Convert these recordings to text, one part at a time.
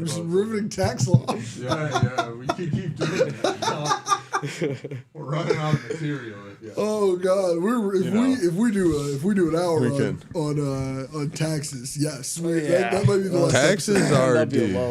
just riveting tax law. Yeah, we can keep doing that. We're running out of material. Oh God, if we do an hour on taxes, yes, that might be the last taxes episode. are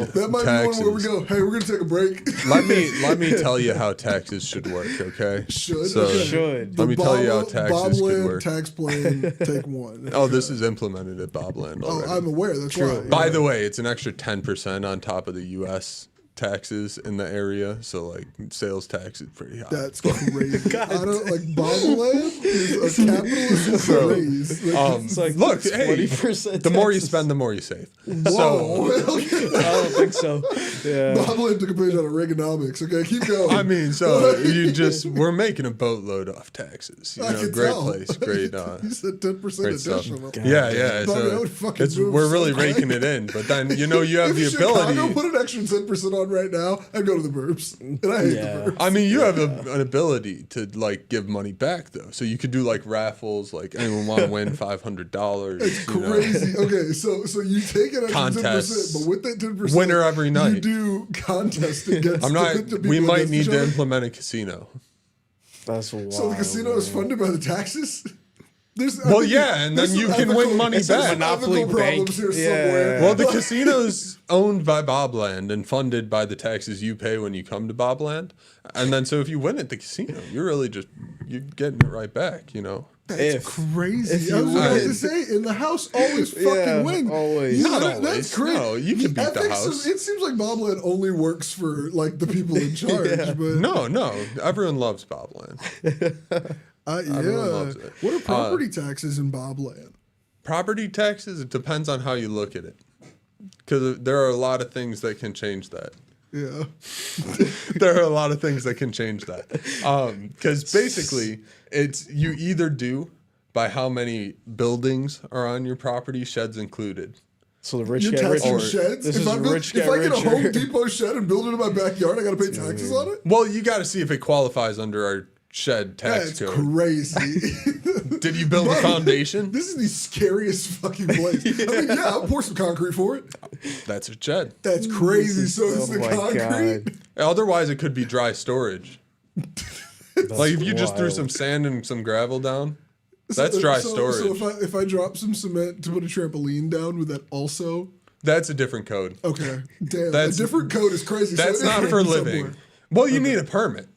That might be one where we go. Hey, we're gonna take a break. Let me tell you how taxes should work. Okay. Should. Let me tell you how taxes should work. Tax plan, take one. Oh, this is implemented at Bobland already. Oh, I'm aware. That's why. By the way, it's an extra 10% on top of the U.S. taxes in the area, so like sales tax is pretty high. That's crazy. I don't like Bobland is a capitalist craze. It's like look, 20%. The more you spend, the more you save. Whoa. So, I don't think so. Yeah. Bobland took a page out of Reaganomics. Okay, keep going. I mean, we're making a boatload off taxes. You know, great place, great. You said 10% additional. Yeah. So we're really raking it in, but then you have the ability. Chicago put an extra 10% on right now, I'd go to the burbs, and I hate the burbs. I mean, you have an ability to like give money back though, so you could do like raffles, like anyone want to win $500. It's crazy. Okay, so you take an extra 10%, but with that 10%, winner every night, you do contest against. We might need to implement a casino. That's wild. So the casino is funded by the taxes. And then you can win money back. Monopoly bank. Somewhere. Well, the casino's owned by Bobland and funded by the taxes you pay when you come to Bobland. And then so if you win at the casino, you're getting it right back, That's crazy. I was about to say, in the house always fucking win. Always. Not always. That's crazy. No, you can beat the house. It seems like Bobland only works for like the people in charge. But No. Everyone loves Bobland. Everyone loves it. What are property taxes in Bobland? Property taxes, it depends on how you look at it. Because there are a lot of things that can change that. Yeah. There are a lot of things that can change that. Because basically, it's you either do by how many buildings are on your property, sheds included. So the rich You're get taxing richer. sheds? This If is I rich get get a richer. Home Depot shed and build it in my backyard, I got to pay taxes on it? Well, you got to see if it qualifies under our shed tax That's code. crazy. Did you build a foundation? This is the scariest fucking place. I mean, I'll pour some concrete for it. That's a shed. That's crazy. So it's the my concrete. God. Otherwise, it could be dry storage. Like if you just threw some sand and some gravel down, that's dry storage. So if I drop some cement to put a trampoline down, would that also? That's a different code. Okay, damn. A different code is crazy. That's So not for living. somewhere. Well, you need a permit.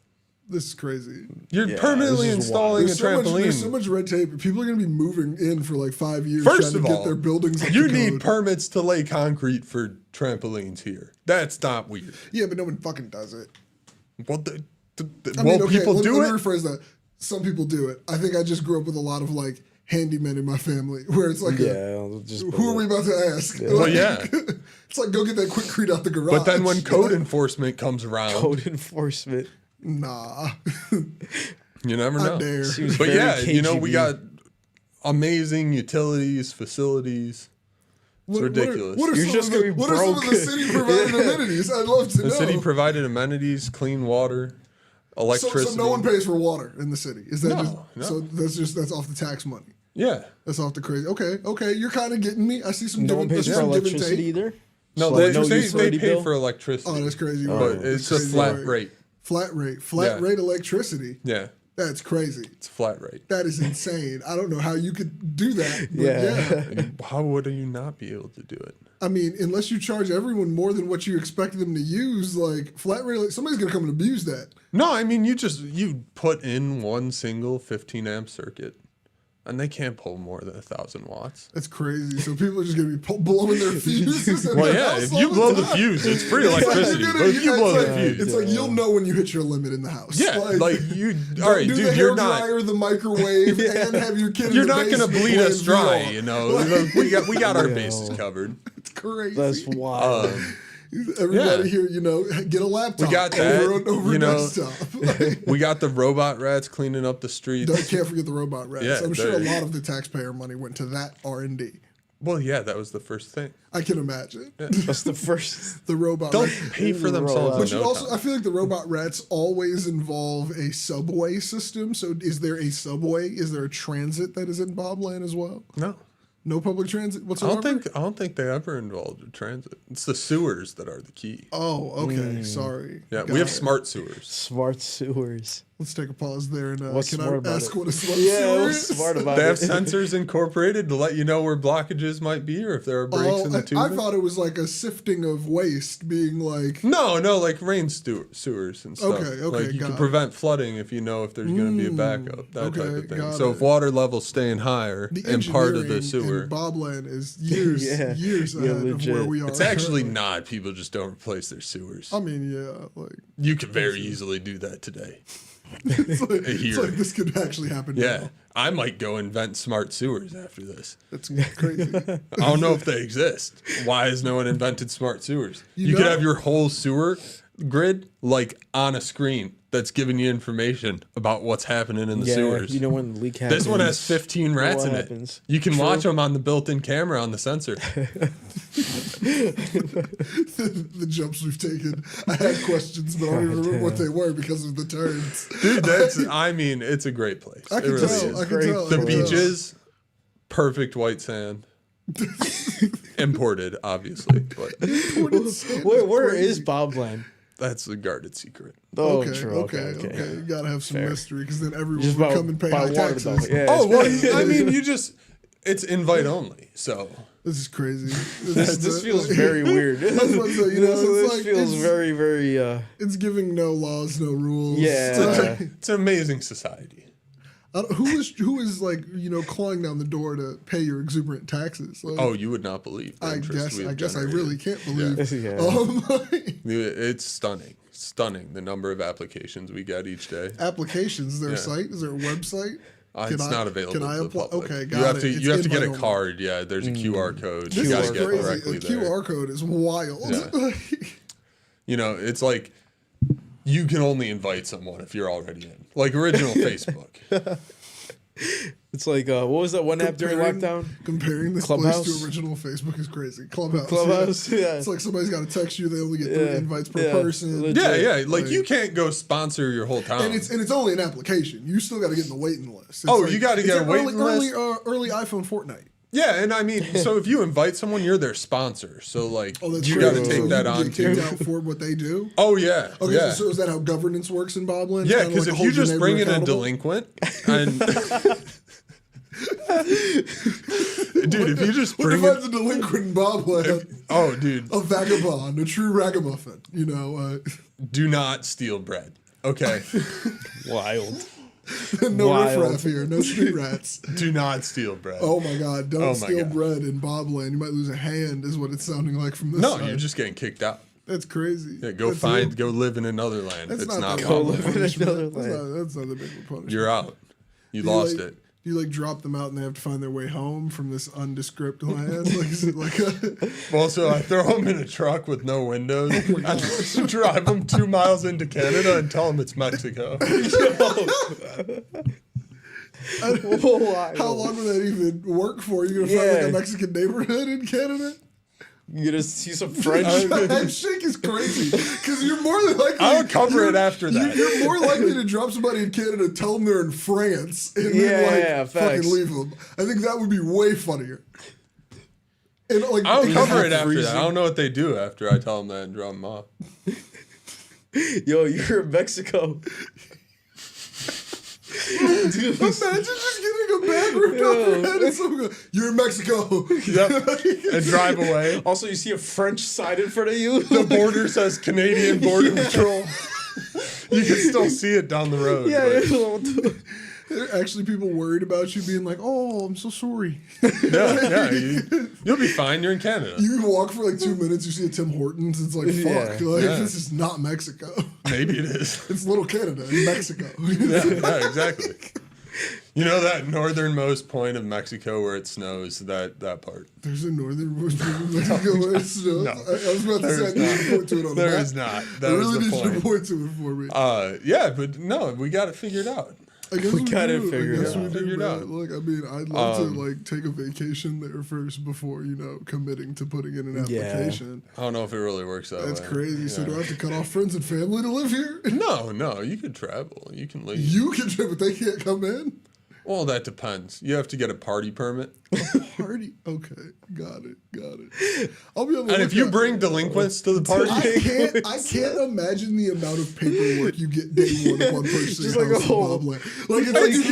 This is crazy. You're permanently installing a trampoline. There's so much red tape. People are going to be moving in for like 5 years First trying of to all, get their buildings up you to need code. permits to lay concrete for trampolines here. That's not weird. Yeah, but no one fucking does it. Well, Let people me do it. rephrase that. Some people do it. I think I just grew up with a lot of like handymen in my family where it's like, who are we about to ask? Well, Like, yeah. It's like, go get that quickcrete out the garage. But then when code enforcement comes around, Nah. you never know. I dare. But yeah, KGB. we got amazing utilities, facilities. It's ridiculous. What are You're some just of the, gonna be what are some of the broke. city provided amenities? I'd love to know. The city provided amenities, clean water, electricity. So no one pays for water in the city. Is that No. so? That's off the tax money. Yeah. That's off the crazy. Okay. You're kind of getting me. I see some. No one pays for give and electricity take. either. No, So they utility pay bill? for electricity. Oh, that's crazy. But it's a flat rate. Flat rate electricity. Yeah. That's crazy. It's a flat rate. That is insane. I don't know how you could do that. But yeah. How would you not be able to do it? I mean, unless you charge everyone more than what you expect them to use, like flat rate, like, somebody's gonna come and abuse that. No, I mean you put in one single 15 amp circuit, and they can't pull more than 1,000 watts. That's crazy. So people are just gonna be blowing their fuses. in Well, their yeah, house if all you the blow the time. fuse, it's free electricity. But if you blow the fuse, it's like you'll know when you hit your limit in the house. yeah, like you. don't All right, do the dude, hair you're not. dryer, the microwave, and have your kid. You're in the not gonna basement bleed us playing dry, VR. you know. Look, we got our bases covered. It's crazy. That's wild. Everybody here, get a laptop. We got that, over desktop. We got the robot rats cleaning up the streets. Can't forget the robot rats. Yeah, I'm sure a they're- lot of the taxpayer money went to that R&D. Well, yeah, that was the first thing. I can imagine. That's the first. The robot They'll rats. pay for themselves. But in you no also, time. I feel like the robot rats always involve a subway system. So is there a subway? Is there a transit that is in Bobland as well? No. No public transit I whatsoever? don't think they ever involved in transit. It's the sewers that are the key. Oh, okay. Sorry. Yeah, Got we have it. smart sewers. Smart sewers. Let's take a pause there and What's can I smart about ask it? what a smart Yeah, sewer what's is? smart about They have it? sensors incorporated to let you know where blockages might be or if there are breaks in the I tubing. thought it was like a sifting of waste being like No, like rain sewers and stuff. Okay, Like you got can it. prevent flooding if you know if there's going to be a backup, that type okay, of thing. got So it. if water level's staying higher the and part of the engineering sewer, in Bobland is years Yeah. years Yeah, ahead of legit. where we are. it's actually currently. not. People just don't replace their sewers. I mean, yeah, like You could very easily do that today. it's like, it's Here. like this could actually happen. Yeah, now. I might go invent smart sewers after this. That's crazy. I don't know if they exist. Why has no one invented smart sewers? You You could know- have your whole sewer grid like on a screen that's giving you information about what's happening in the Yeah, sewers. you know when the leak happens. This one has 15 rats what in happens. it. You can watch them on the built-in camera on the sensor. The jumps we've taken. I had questions, but I don't even remember what they were because of the turns. Dude, it's a great place. I It can really tell. is. I can Great. tell. I The can tell. beaches, perfect white sand. Imported, obviously, but Where is Bobland? that's a guarded secret. Oh, Okay, true. okay. You gotta have some Fair. mystery because then everyone Just would by- come and pay by high water, taxes. though. Yeah, Oh, well, it's- I mean, it's invite only, so. This is crazy. This feels very weird. That's what I'm saying, you know, this it's like- feels it's- very, very. It's giving no laws, no rules. Yeah. It's an amazing society. Who is like clawing down the door to pay your exuberant taxes? Like, Oh, you would not believe. The I interest we have guess I generated. really can't believe. Yeah. It's stunning the number of applications we get each day. Applications. Is there a Yeah. site? Is there a website? It's not available. Can I to the apply? public. Okay, you got have it. to It's you have to get a invite-only. card. Yeah, there's a QR code. This You got is to get crazy. directly A there. QR code is wild. Yeah. It's like you can only invite someone if you're already in. Like original Facebook. It's like what was that one app during lockdown? Comparing this Clubhouse? place to original Facebook is crazy. Clubhouse. Clubhouse, yeah. It's like somebody's got to text you. They only get 3 Yeah, invites per yeah. person. Legit. Yeah. Like you can't go sponsor your whole town. And it's only an application. You still got to get in the waiting list. It's Oh, you gotta it's get an a waiting list? Early iPhone Fortnite. Yeah, and I mean, so if you invite someone, you're their sponsor. So like, Oh, that's you crazy. got to So take you that can on get kicked too. out for what they do. Oh yeah, Okay, yeah, so is that how governance works in Bobland? yeah. Kinda Because like if hold you your just neighbor bring in a accountable? delinquent, and dude, if you just What bring defines in, a delinquent in Bobland? oh, dude, A vagabond, a true ragamuffin. do not steal bread. Okay, Wild. No Wild. riffraff here, no street rats. do not steal bread. Oh my God! Don't Oh my steal God. bread in Bobland. You might lose a hand, is what it's sounding like from this No, side. you're just getting kicked out. That's crazy. Yeah, go live in another land. That's It's not not that Bobland. big of a live in punishment. another That's land. not that big of a punishment. You're out. You Do lost like, it. Do you drop them out and they have to find their way home from this undescript land? Like is it like a Well, so I throw them in a truck with no windows. Oh I just drive them 2 miles into Canada and tell them it's Mexico. how long would that even work for? You're gonna find like Yeah. a Mexican neighborhood in Canada? You gonna see some French. That shit is crazy because you're more than likely. I would cover it after that. You're more likely to drop somebody in Canada, tell them they're in France, and Yeah, then facts. fucking leave them. I think that would be way funnier. And like, I don't cover it half after freezing. that. I don't know what they do after I tell them that and drop them off. Yo, you're in Mexico. Imagine just getting a bag ripped off your head and someone go, "You're in Mexico." Yep. And drive away. Also, you see a French sign in front of you. The border says Canadian Border Patrol. You can still see it down the road. but- There are actually people worried about you being like, "Oh, I'm so sorry." yeah. You'll be fine. You're in Canada. You walk for like 2 minutes, you see a Tim Hortons. It's like, fuck, Yeah. like Yeah. this is not Mexico. Maybe it is. It's little Canada in Mexico. Yeah, exactly. You know that northernmost point of Mexico where it snows, that part. There's a northernmost part of Mexico where it snows. No. I was about to say, I need you to point to it on the There map. is not. That I was really the need you to point. point to it for me. Yeah, but no, we got it figured out. I guess we got it do. figured I guess out. we do, Figured man. out. Look, I mean, I'd love to like take a vacation there first before committing to putting in an Yeah. application. I don't know if it really works that That's way. crazy. So Yeah. do I have to cut off friends and family to live here? No, you can travel. You can leave. You can trip, but they can't come in. Well, that depends. You have to get a party permit. Party? Okay, got it. I'll be on the And if you lookout. bring delinquents to the party, I can't imagine the amount of paperwork you get day one upon purchasing Just a like house a in whole- Bobland. Like, it's like you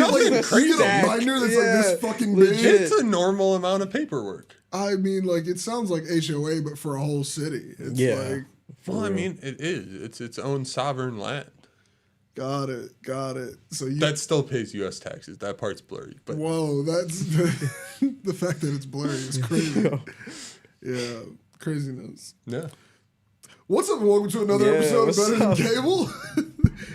get a binder that's like this fucking big. legit. it's a normal amount of paperwork. I mean, like, it sounds like HOA, but for a whole city. It's like, Well, I mean, it is. It's its own sovereign land. got it. So you. That still pays U.S. taxes. That part's blurry. But Whoa, that's the fact that it's blurry is crazy. Yeah, craziness. yeah. What's up? Welcome to another Yeah, episode of what's Better up? Than Cable.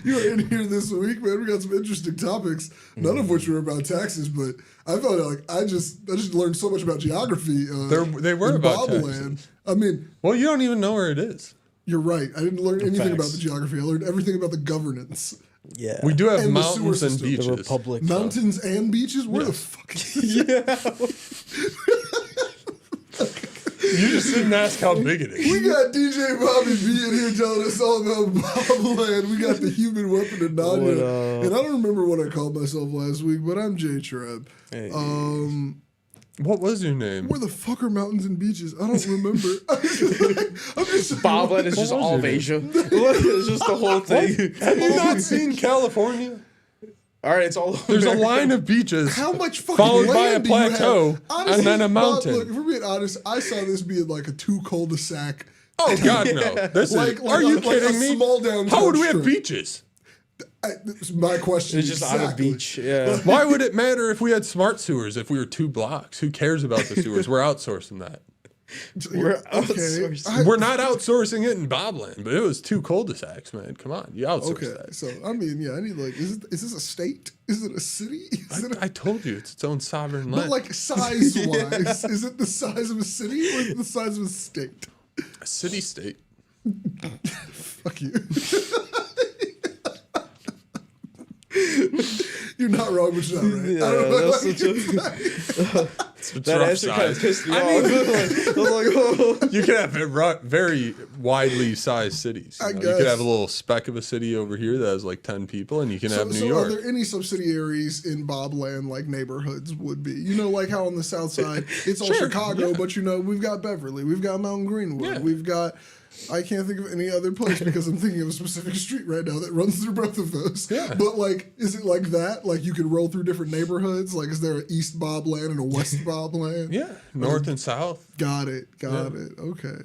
You're in here this week, man. We got some interesting topics, none of which were about taxes, but I felt like I just learned so much about geography. They were in about Bobland. taxes. I mean, Well, you don't even know where it is. you're right. I didn't learn anything about Facts. the geography. I learned everything about the governance. Yeah. We do have And the sewer mountains and system. beaches. The Republic. Mountains and beaches? Where the fuck is You just didn't ask how big it is. We got DJ Bobby B in here telling us all about Bobland. We got the human weapon Ananya. What up? And I don't remember what I called myself last week, but I'm J-Treb. Hey. What was your name? Where the fuck are mountains and beaches? I don't remember. I'm just Bobland is just all of Asia. It's just the whole thing. Have you not seen California? All right, it's all over. There's a line of beaches. How much fucking Followed by land a do you have? plateau, Honestly, and then a Bob, mountain. look, if we're being honest, I saw this being like a two cul-de-sac. Oh God, no! This Like- is. like Are a- you like a kidding me? small downtown How would we have strip. beaches? This is my question. It's just on a exactly. beach. Yeah. Why would it matter if we had smart sewers? If we were 2 blocks, who cares about the sewers? We're outsourcing that. We're outsourcing. We're not outsourcing it in Bobland, but it was 2 cul-de-sacs, man. Come on, you outsource Okay, that. so I mean, yeah, I need like, is this a state? Is it a city? Is it I told you it's its own sovereign but land. like size-wise, is it the size of a city or is it the size of a state? A city-state. Fuck you. You're not wrong, but you're not right. Yeah, I don't know. that's such a, It's that rough answer kind of size. pissed me I off. mean- I was like, oh. You could have very widely sized cities. I You guess. could have a little speck of a city over here that has like 10 people, and you can have New So York. are there any subsidiaries in Bobland like neighborhoods would be? You know, like how on the south side it's all Sure, Chicago, yeah. but you know, we've got Beverly, we've got Mountain Greenwood, Yeah. we've got I can't think of any other place because I'm thinking of a specific street right now that runs through both of those. Yeah. But like, is it like that? Like you could roll through different neighborhoods? Like is there an East Bobland and a West Bobland? Yeah, north and south. Got it. Okay.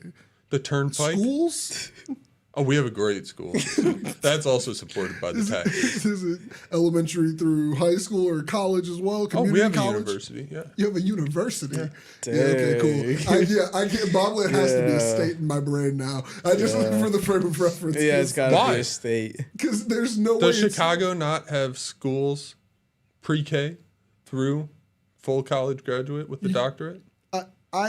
The turnpike. Schools? Oh, we have a great school. That's also supported by the tax. Is it elementary through high school or college as well? Oh, Community we have a college? university. Yeah. You have a university. Yeah, Dang. okay, cool. I can't. Bobland has to be a Yeah. state in my brain now. I just looking for the frame of reference. Yeah, it's got to Why? be a state. because there's no way. Does it's- Chicago not have schools pre-K through full college graduate with the doctorate?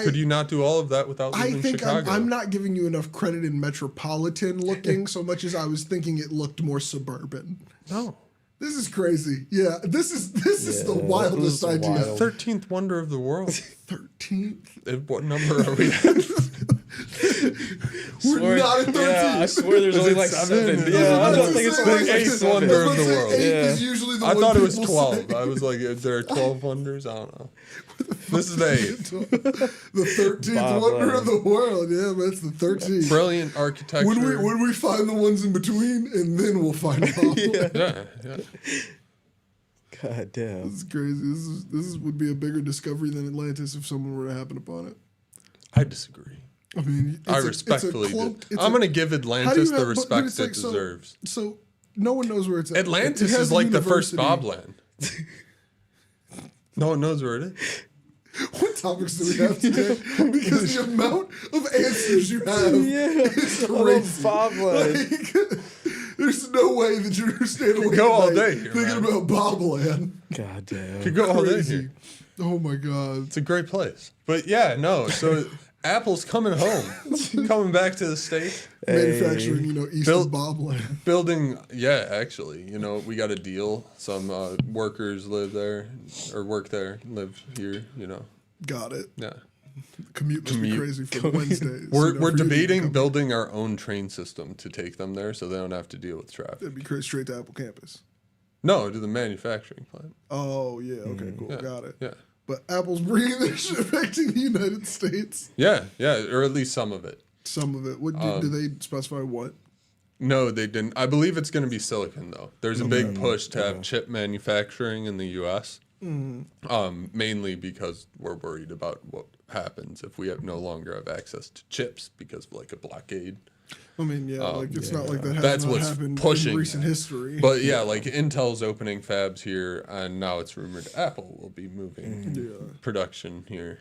Could you not do all of that without I leaving think Chicago? I'm not giving you enough credit in metropolitan looking so much as I was thinking it looked more suburban. No. This is crazy. Yeah, this is the wildest this is idea. wild. 13th wonder of the world. 13th. What number are we at? We're not at 13. Yeah, I swear there's only it like 7? 7. Yeah, I don't think it's like like eighth 7. wonder of the Let's say world. eighth Yeah. is usually the I one thought it was people 12. say. I was like, is there 12 wonders? I don't know. This is the 8th. The 13th Bob, wonder of the world. Yeah, that's the 13th. Brilliant architecture. When we find the ones in between, and then we'll find out. Yeah. God damn. This is crazy. This would be a bigger discovery than Atlantis if someone were to happen upon it. I disagree. I mean, I respectfully I'm going to give Atlantis the respect it deserves. So no one knows where it's at. Atlantis It has is a like the first university. Bobland. No one knows where it is. What topics do we have today? Because the amount of answers you have is crazy. Bobland. Like, there's no way that you're staying awake go at all night day here, thinking man. about Bobland. God damn. You go all day Crazy. here. Oh my god. It's a great place. But yeah, no. So Apple's coming home, coming back to the state, Manufacturing, east Built- of Bobland. building. Yeah, actually, we got a deal. Some workers live there or work there, live here. Got it. Yeah. Commute must be crazy for Wednesdays. We're for you to debating come. building our own train system to take them there, so they don't have to deal with traffic. That'd be crazy straight to Apple campus. No, to the manufacturing plant. Oh yeah, okay, cool, Yeah, got it. Yeah. But Apple's bringing their shit back to the United States. Yeah, or at least some of it. Some of it. What do they specify? What? No, they didn't. I believe it's going to be silicon, though. There's a big push to have chip manufacturing in the U.S., mainly because we're worried about what happens if we no longer have access to chips because of, like, a blockade. I mean, it's not like that has That's not what's happened pushing in recent that. history. But, yeah, like, Intel's opening fabs here, and now it's rumored Apple will be moving production here,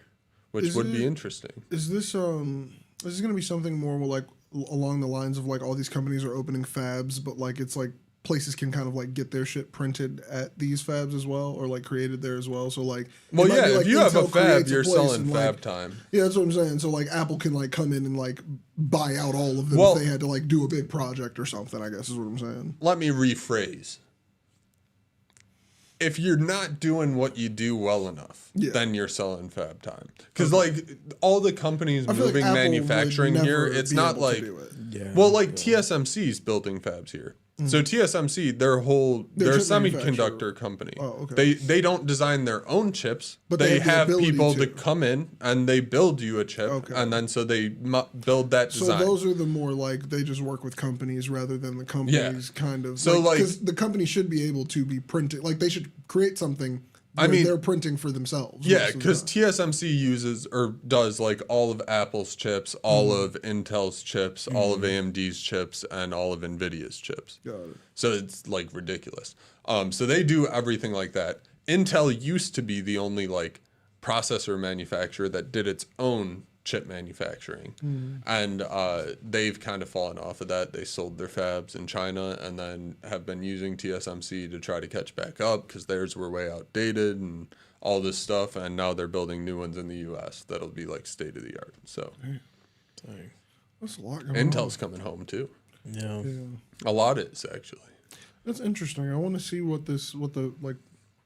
which would be interesting. Is this going to be something more like along the lines of like all these companies are opening fabs, but like it's like places can kind of like get their shit printed at these fabs as well, or like created there as well. So like, well, yeah, like if you have a Intel fab, creates you're place selling and, fab like, time. Yeah, that's what I'm saying. So like Apple can like come in and like buy out all of them Well, if they had to like do a big project or something. I guess is what I'm saying. Let me rephrase. If you're not doing what you do well enough, then you're selling fab time. Because like all the companies I feel like moving Apple would manufacturing here, never it's be not able to like do it. TSMC's building fabs here. So TSMC, they're a chip semiconductor manufacturer. company. Oh, okay. They don't design their own chips, But they they have the have ability people to to. come in and they build you a chip, Okay. and then so they build that So design. those are the more like they just work with companies rather than the companies kind of. So, like- because the company should be able to be printed. Like they should create something. I where mean- they're printing for themselves. Yeah, most of the because time. TSMC uses or does like all of Apple's chips, all of Intel's chips, all of AMD's chips, and all of Nvidia's chips. Got it. So it's like ridiculous. So they do everything like that. Intel used to be the only like processor manufacturer that did its own chip manufacturing, and they've kind of fallen off of that. They sold their fabs in China and then have been using TSMC to try to catch back up because theirs were way outdated and all this stuff. And now they're building new ones in the U.S. that'll be like state of the art. So That's a lot going Intel's coming home too. Yeah. on. Yeah. A lot is actually. That's interesting. I want to see what the like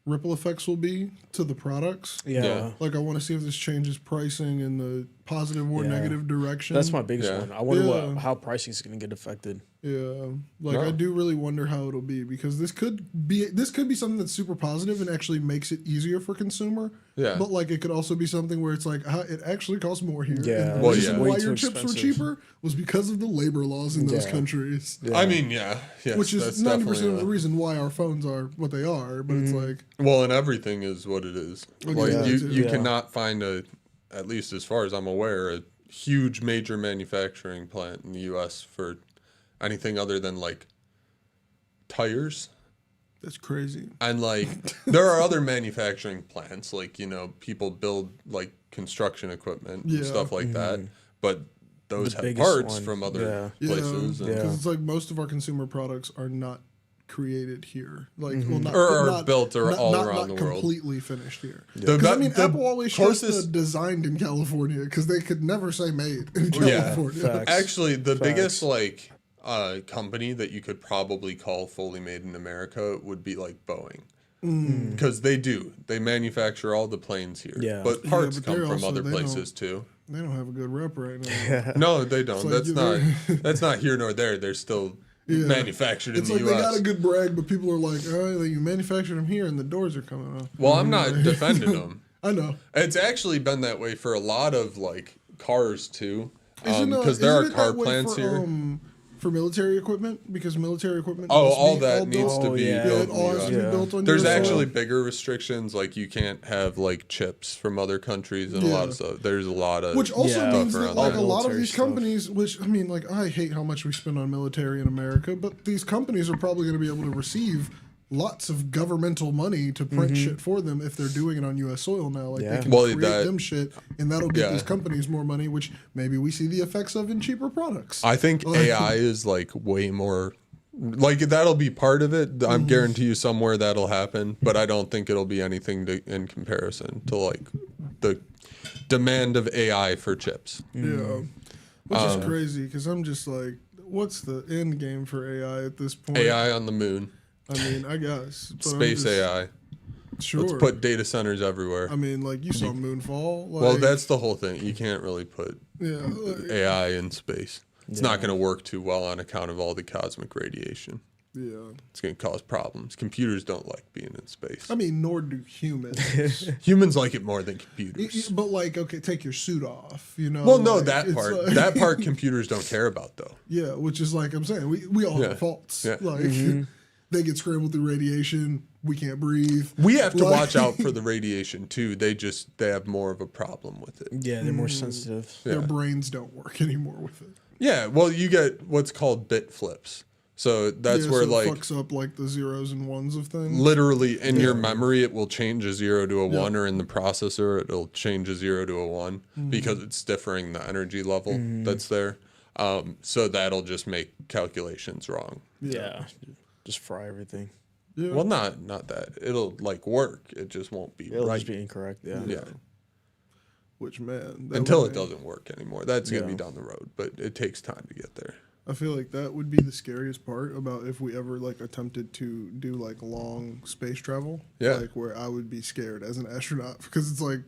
ripple effects will be to the products. Yeah. Like I want to see if this changes pricing in the positive or Yeah. negative direction. That's my biggest Yeah. one. I wonder Yeah. how pricing is going to get affected. Yeah, like No. I do really wonder how it'll be because this could be something that's super positive and actually makes it easier for consumer. Yeah. But like it could also be something where it's like it actually costs more here. Yeah. And the Well, reason yeah. why Way your too chips were expensive. cheaper was because of the labor laws in those Yeah. countries. Yeah. I mean, yes, Which that's is 90% of the definitely reason why our phones are what they are. But it's like well, and everything is what it is. Okay, Like yeah, you, too. you Yeah. cannot find at least as far as I'm aware, a huge major manufacturing plant in the U.S. for anything other than like tires. that's crazy. And like there are other manufacturing plants, like people build like construction equipment and Yeah. stuff like that, but those The have biggest parts one, from other places. Yeah, And, because it's like most of our consumer products are not created here. Like well, not, Or are not, built or not, all not, around not the world. completely finished here. The Because I be- mean, the Apple always stressed the closest- designed in California because they could never say made in Yeah, California. facts. Actually, the Facts. biggest like company that you could probably call fully made in America would be like Boeing, because they manufacture all the planes here. Yeah. But parts but come they're from also- other they places too. They don't have a good rep right now. No, they don't. like That's not. they're- That's not here nor there. They're still Yeah. manufactured in It's the like U.S. they got a good brag, but people are like, "Oh, you manufactured them here, and the doors are coming off." Well, I'm not defending them. I know. It's actually been that way for a lot of like cars too, Isn't, because there are isn't it car that way plants for, here. For military equipment, because military equipment. Oh, must all be that needs built- to be yeah. built it in the all has to be US. Yeah. built on. There's US soil. actually bigger restrictions, like you can't have like chips from other countries and a lot of Yeah. stuff. There's a lot of Which also Yeah. means stuff that around like that. a lot of Military these stuff. companies, which I mean, like I hate how much we spend on military in America, but these companies are probably going to be able to receive lots of governmental money to print shit for them if they're doing it on U.S. soil now. Like Yeah. they can Well, create that- them shit, and that'll get Yeah. these companies more money, which maybe we see the effects of in cheaper products. I think AI is like way more. Like that'll be part of it. I'm guarantee you somewhere that'll happen, but I don't think it'll be anything in comparison to like the demand of AI for chips. Yeah, which is crazy because I'm just like, what's the end game for AI at this point? AI on the moon, I mean, I guess but I'm space just- AI. Sure. Let's put data centers everywhere. I mean, like you saw Moonfall. Like, Well, that's the whole thing. You can't really put yeah. Like, AI in space. It's not going to work too well on account of all the cosmic radiation. Yeah. It's going to cause problems. Computers don't like being in space. I mean, nor do humans. Humans like it more than computers. But like, okay, take your suit off. You know. Well, no, like, that it's part. like- That part computers don't care about, though. Yeah, which is like I'm saying, we all Yeah. have faults. Yeah. Like they get scrambled through radiation. We can't breathe. We have to Like- watch out for the radiation, too. They have more of a problem with it. Yeah, they're more sensitive. Their Yeah. brains don't work anymore with it. Yeah, well, you get what's called bit flips. So that's Yeah, where, so it like, fucks up like the zeros and ones of things. literally in your memory, it will change a 0 to a 1, Yeah. or in the processor, it'll change a 0 to a 1 because it's differing the energy level that's there. So that'll just make calculations wrong. Yeah. Just fry everything. Yeah. Well, not that. It'll, like, work. It just won't be It'll right. just be incorrect. Yeah. Yeah. Which man, that Until would it be- doesn't work anymore. That's going to Yeah. be down the road, but it takes time to get there. I feel like that would be the scariest part about if we ever like attempted to do like long space travel. Yeah. Like where I would be scared as an astronaut because it's like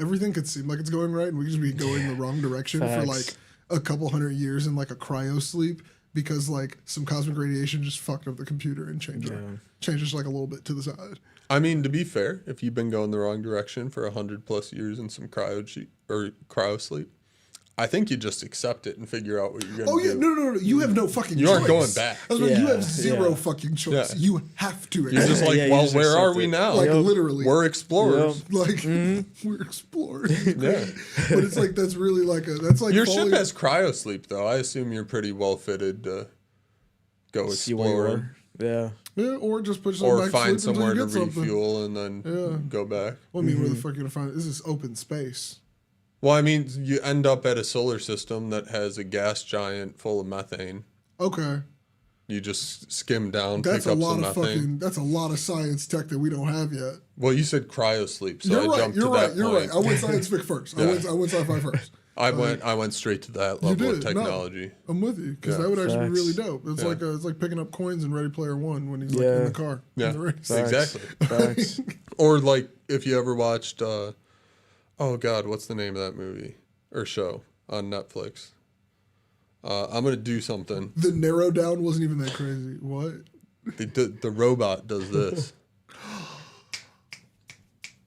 everything could seem like it's going right and we could just be going the wrong direction for Facts. like a couple hundred years in like a cryo sleep because like some cosmic radiation just fucked up the computer and changed us like a little bit to the side. I mean, to be fair, if you've been going the wrong direction for 100+ years in some cryo sleep, I think you just accept it and figure out what you're going to Oh do. yeah, no. You have no fucking You choice. aren't going back. I was like, you Yeah, have zero yeah. fucking choice. Yeah. You have to. You're accept just it. like, Yeah, you well, just where are accept we it. now? like literally. We're explorers. Like we're explorers. Yeah. But it's like that's really like that's like Your falling- ship has cryo sleep, though. I assume you're pretty well fitted to go See where you explore are. Yeah. Yeah, or just put yourself or back find to sleep somewhere until to you get something. refuel and then Yeah. go back. Well, I mean, where the fuck you gonna find it? This is open space. Well, I mean, you end up at a solar system that has a gas giant full of methane. Okay, You just skim down, that's pick a up lot some of methane. fucking. That's a lot of science tech that we don't have yet. Well, you said cryo sleep, so You're I right. jumped You're to right. that You're point. right. I went science fic first. Yeah. I went sci-fi first. I went straight to that level of did, no. technology. I'm with you because Yeah. that would actually be Facts. really dope. It's Yeah. it's like picking up coins in Ready Player One when he's like Yeah. in the car Yeah, in the race. Facts. exactly. Facts. Or like if you ever watched, oh God, what's the name of that movie or show on Netflix? I'm gonna do something. The narrow down wasn't even that crazy. What? The robot does this.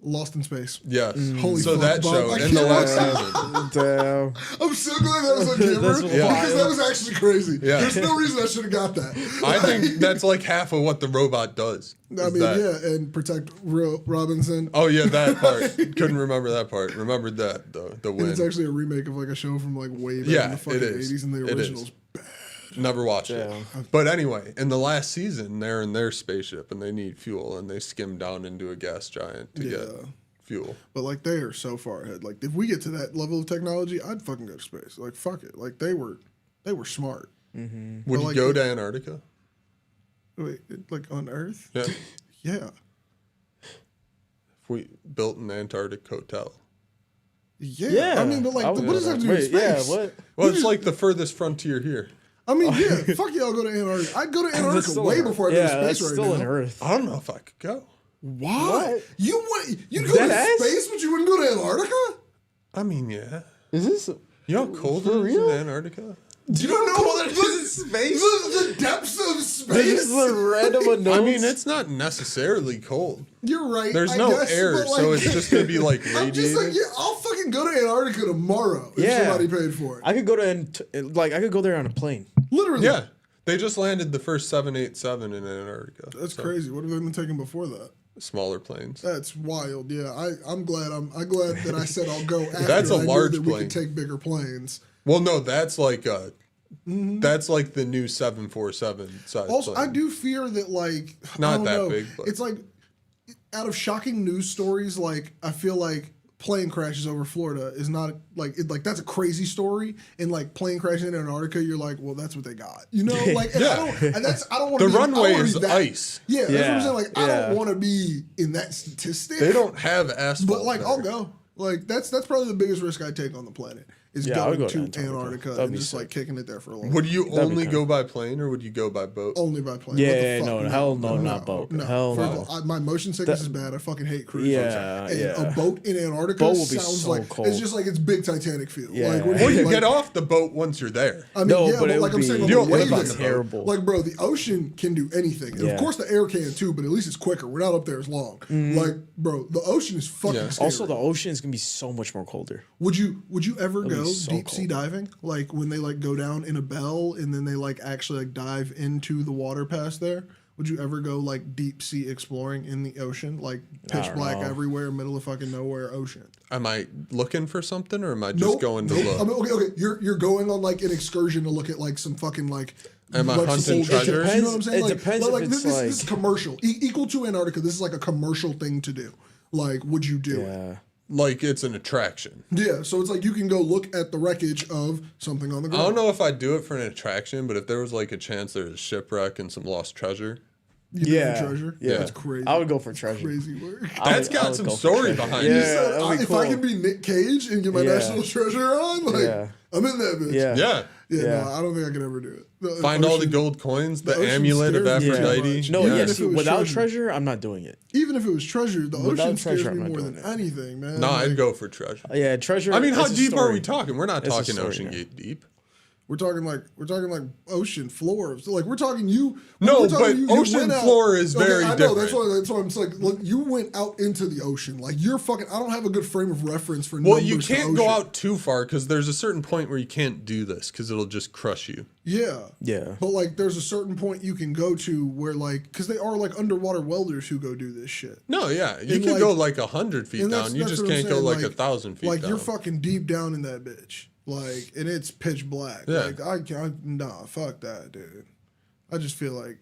Lost in Space. Yes. Holy So fuck, that Bob. show I in the can't last believe- season. Damn. I'm so glad that was on camera That's because wild. that was actually crazy. Yeah. There's no reason I should have got that. I think that's like half of what the robot does. I is mean, that. yeah, and protect Robinson. Oh yeah, that part. Couldn't remember that part. Remembered that though. The And it's win. actually a remake of like a show from like way back Yeah, in the fucking it is. 80s, and the It is. original's bad. Never watched it. Yeah. But anyway, in the last season, they're in their spaceship and they need fuel, and they skim down into a gas giant to get Yeah. fuel. But like they are so far ahead. Like if we get to that level of technology, I'd fucking go to space. Like fuck it. Like they were smart. Would But, you like, go the- to Antarctica? Wait, like on Earth? Yeah. Yeah. If we built an Antarctic hotel. Yeah. Yeah. I mean, but like, I would what go does that have there. to do with Wait, yeah, space? what? Well, it's like the furthest frontier here. I mean, yeah. Fuck yeah, I'll go to Antarctica. I'd go to That's Antarctica still way an- before I go yeah, to that's space right still now. an Earth. I don't know if I could go. Why? What? You'd go Dead to ass? space, but you wouldn't go to Antarctica? I mean, yeah. Is this? You know how cold For it is real? in Antarctica? Do you know cold it is in space? The depths of This space? is the random unknowns. I mean, it's not necessarily cold. You're right. There's I no guess, air, but, so like, it's just gonna be like I'm just like, radiated. yeah, I'll fucking go to Antarctica tomorrow if Yeah. somebody paid for it. I could go to I could go there on a plane. Literally. Yeah, they just landed the first 787 in Antarctica. That's so, crazy. What have they been taking before that? Smaller planes. That's wild. Yeah, I'm glad that I said I'll go after. That's a I knew large that we plane. could take bigger planes. Well, no, that's like that's like the new 747 size. Also, plane. I do fear that like Not I don't that know, big, but- it's like out of shocking news stories. Like I feel like plane crashes over Florida is not like that's a crazy story, and like plane crashing in Antarctica, you're like, well, that's what they got, you know? Like, and Yeah. I don't want The to. runway is ice. Yeah, that's what I'm Yeah, saying. Like, I yeah. don't want to be in that statistic. They don't have asphalt. But like, there. I'll go. Like that's probably the biggest risk I take on the planet is Yeah, I would going go to to Antarctica. Antarctica That'd and be just like sick. kicking it there for a long. Would you That'd be only kinda- go by plane or would you go by boat? Only by plane. Yeah, What the yeah, fuck? no, hell no, not boat. Hell First no. of all, my motion sickness is bad. I fucking hate cruising. Yeah, and yeah. a boat in Antarctica Boat will be sounds so like cold. it's just like it's big Titanic feel. Yeah. Like, when Well, you like, get off the boat once you're there. I mean, No, yeah, but it like would I'm saying, be- on You the don't way live on there, the boat. terrible. Like, bro, the ocean can do anything. And Yeah. of course, the air can too, but at least it's quicker. We're not up there as long. Like, bro, the ocean is fucking Yeah. scary. Also, the ocean is gonna be so much more colder. Would you ever It'll go be so deep sea cold. diving? Like when they like go down in a bell and then they like actually like dive into the water past there? Would you ever go like deep sea exploring in the ocean, like pitch don't black know. everywhere, middle of fucking nowhere, ocean? Am I looking for something or am I just going to look? I mean, okay. You're going on like an excursion to look at like some fucking like. Am I like, hunting some old shit. treasure? You know what I'm saying? It Like, depends like, if this, it's this is commercial. Equal to Antarctica. This is like a commercial thing to do. Like, would you do it? Yeah. Like it's an attraction. Yeah. So it's like you can go look at the wreckage of something on the I ground. don't know if I'd do it for an attraction, but if there was like a chance there's a shipwreck and some lost treasure, You do Yeah. treasure. Yeah. That's crazy. I would go for treasure. Crazy work. that's I got would some go for story treasure. behind Yeah. it. That'd be If I cool. can be Nick Cage and get my Yeah. national treasure on, like Yeah. I'm in that bitch. Yeah. Yeah. Yeah, Yeah. no, I don't think I could ever do it. The Find all the ocean- gold coins, the ocean amulet of scares me too Aphrodite. much. No, Yeah. yeah. Even if See, it was without treasure. treasure, I'm not doing it. Even if it was treasure, the Without ocean scares treasure, me I'm not more doing than it. anything, man. No, Like, I'd go for treasure. Yeah, treasure. I mean, how it's a deep are story. we talking? We're not It's a talking story Ocean now. Gate deep. we're talking like ocean floor. So like we're talking you. No, we're talking but ocean floor is very I know that's different. why I'm just like, look, you went out into the ocean. Like you're fucking. I don't have a good frame of reference for. Well, you numbers to can't go ocean. out too far because there's a certain point where you can't do this because it'll just crush you. Yeah. Yeah. But like, there's a certain point you can go to where like, because they are like underwater welders who go do this shit. No, yeah, you And, can like- go like 100 feet And down. You just what I'm can't go saying, like 1,000 feet like down. you're fucking deep down in that bitch. Like, and it's pitch black. Yeah. Like I can't. Nah, fuck that, dude. I just feel like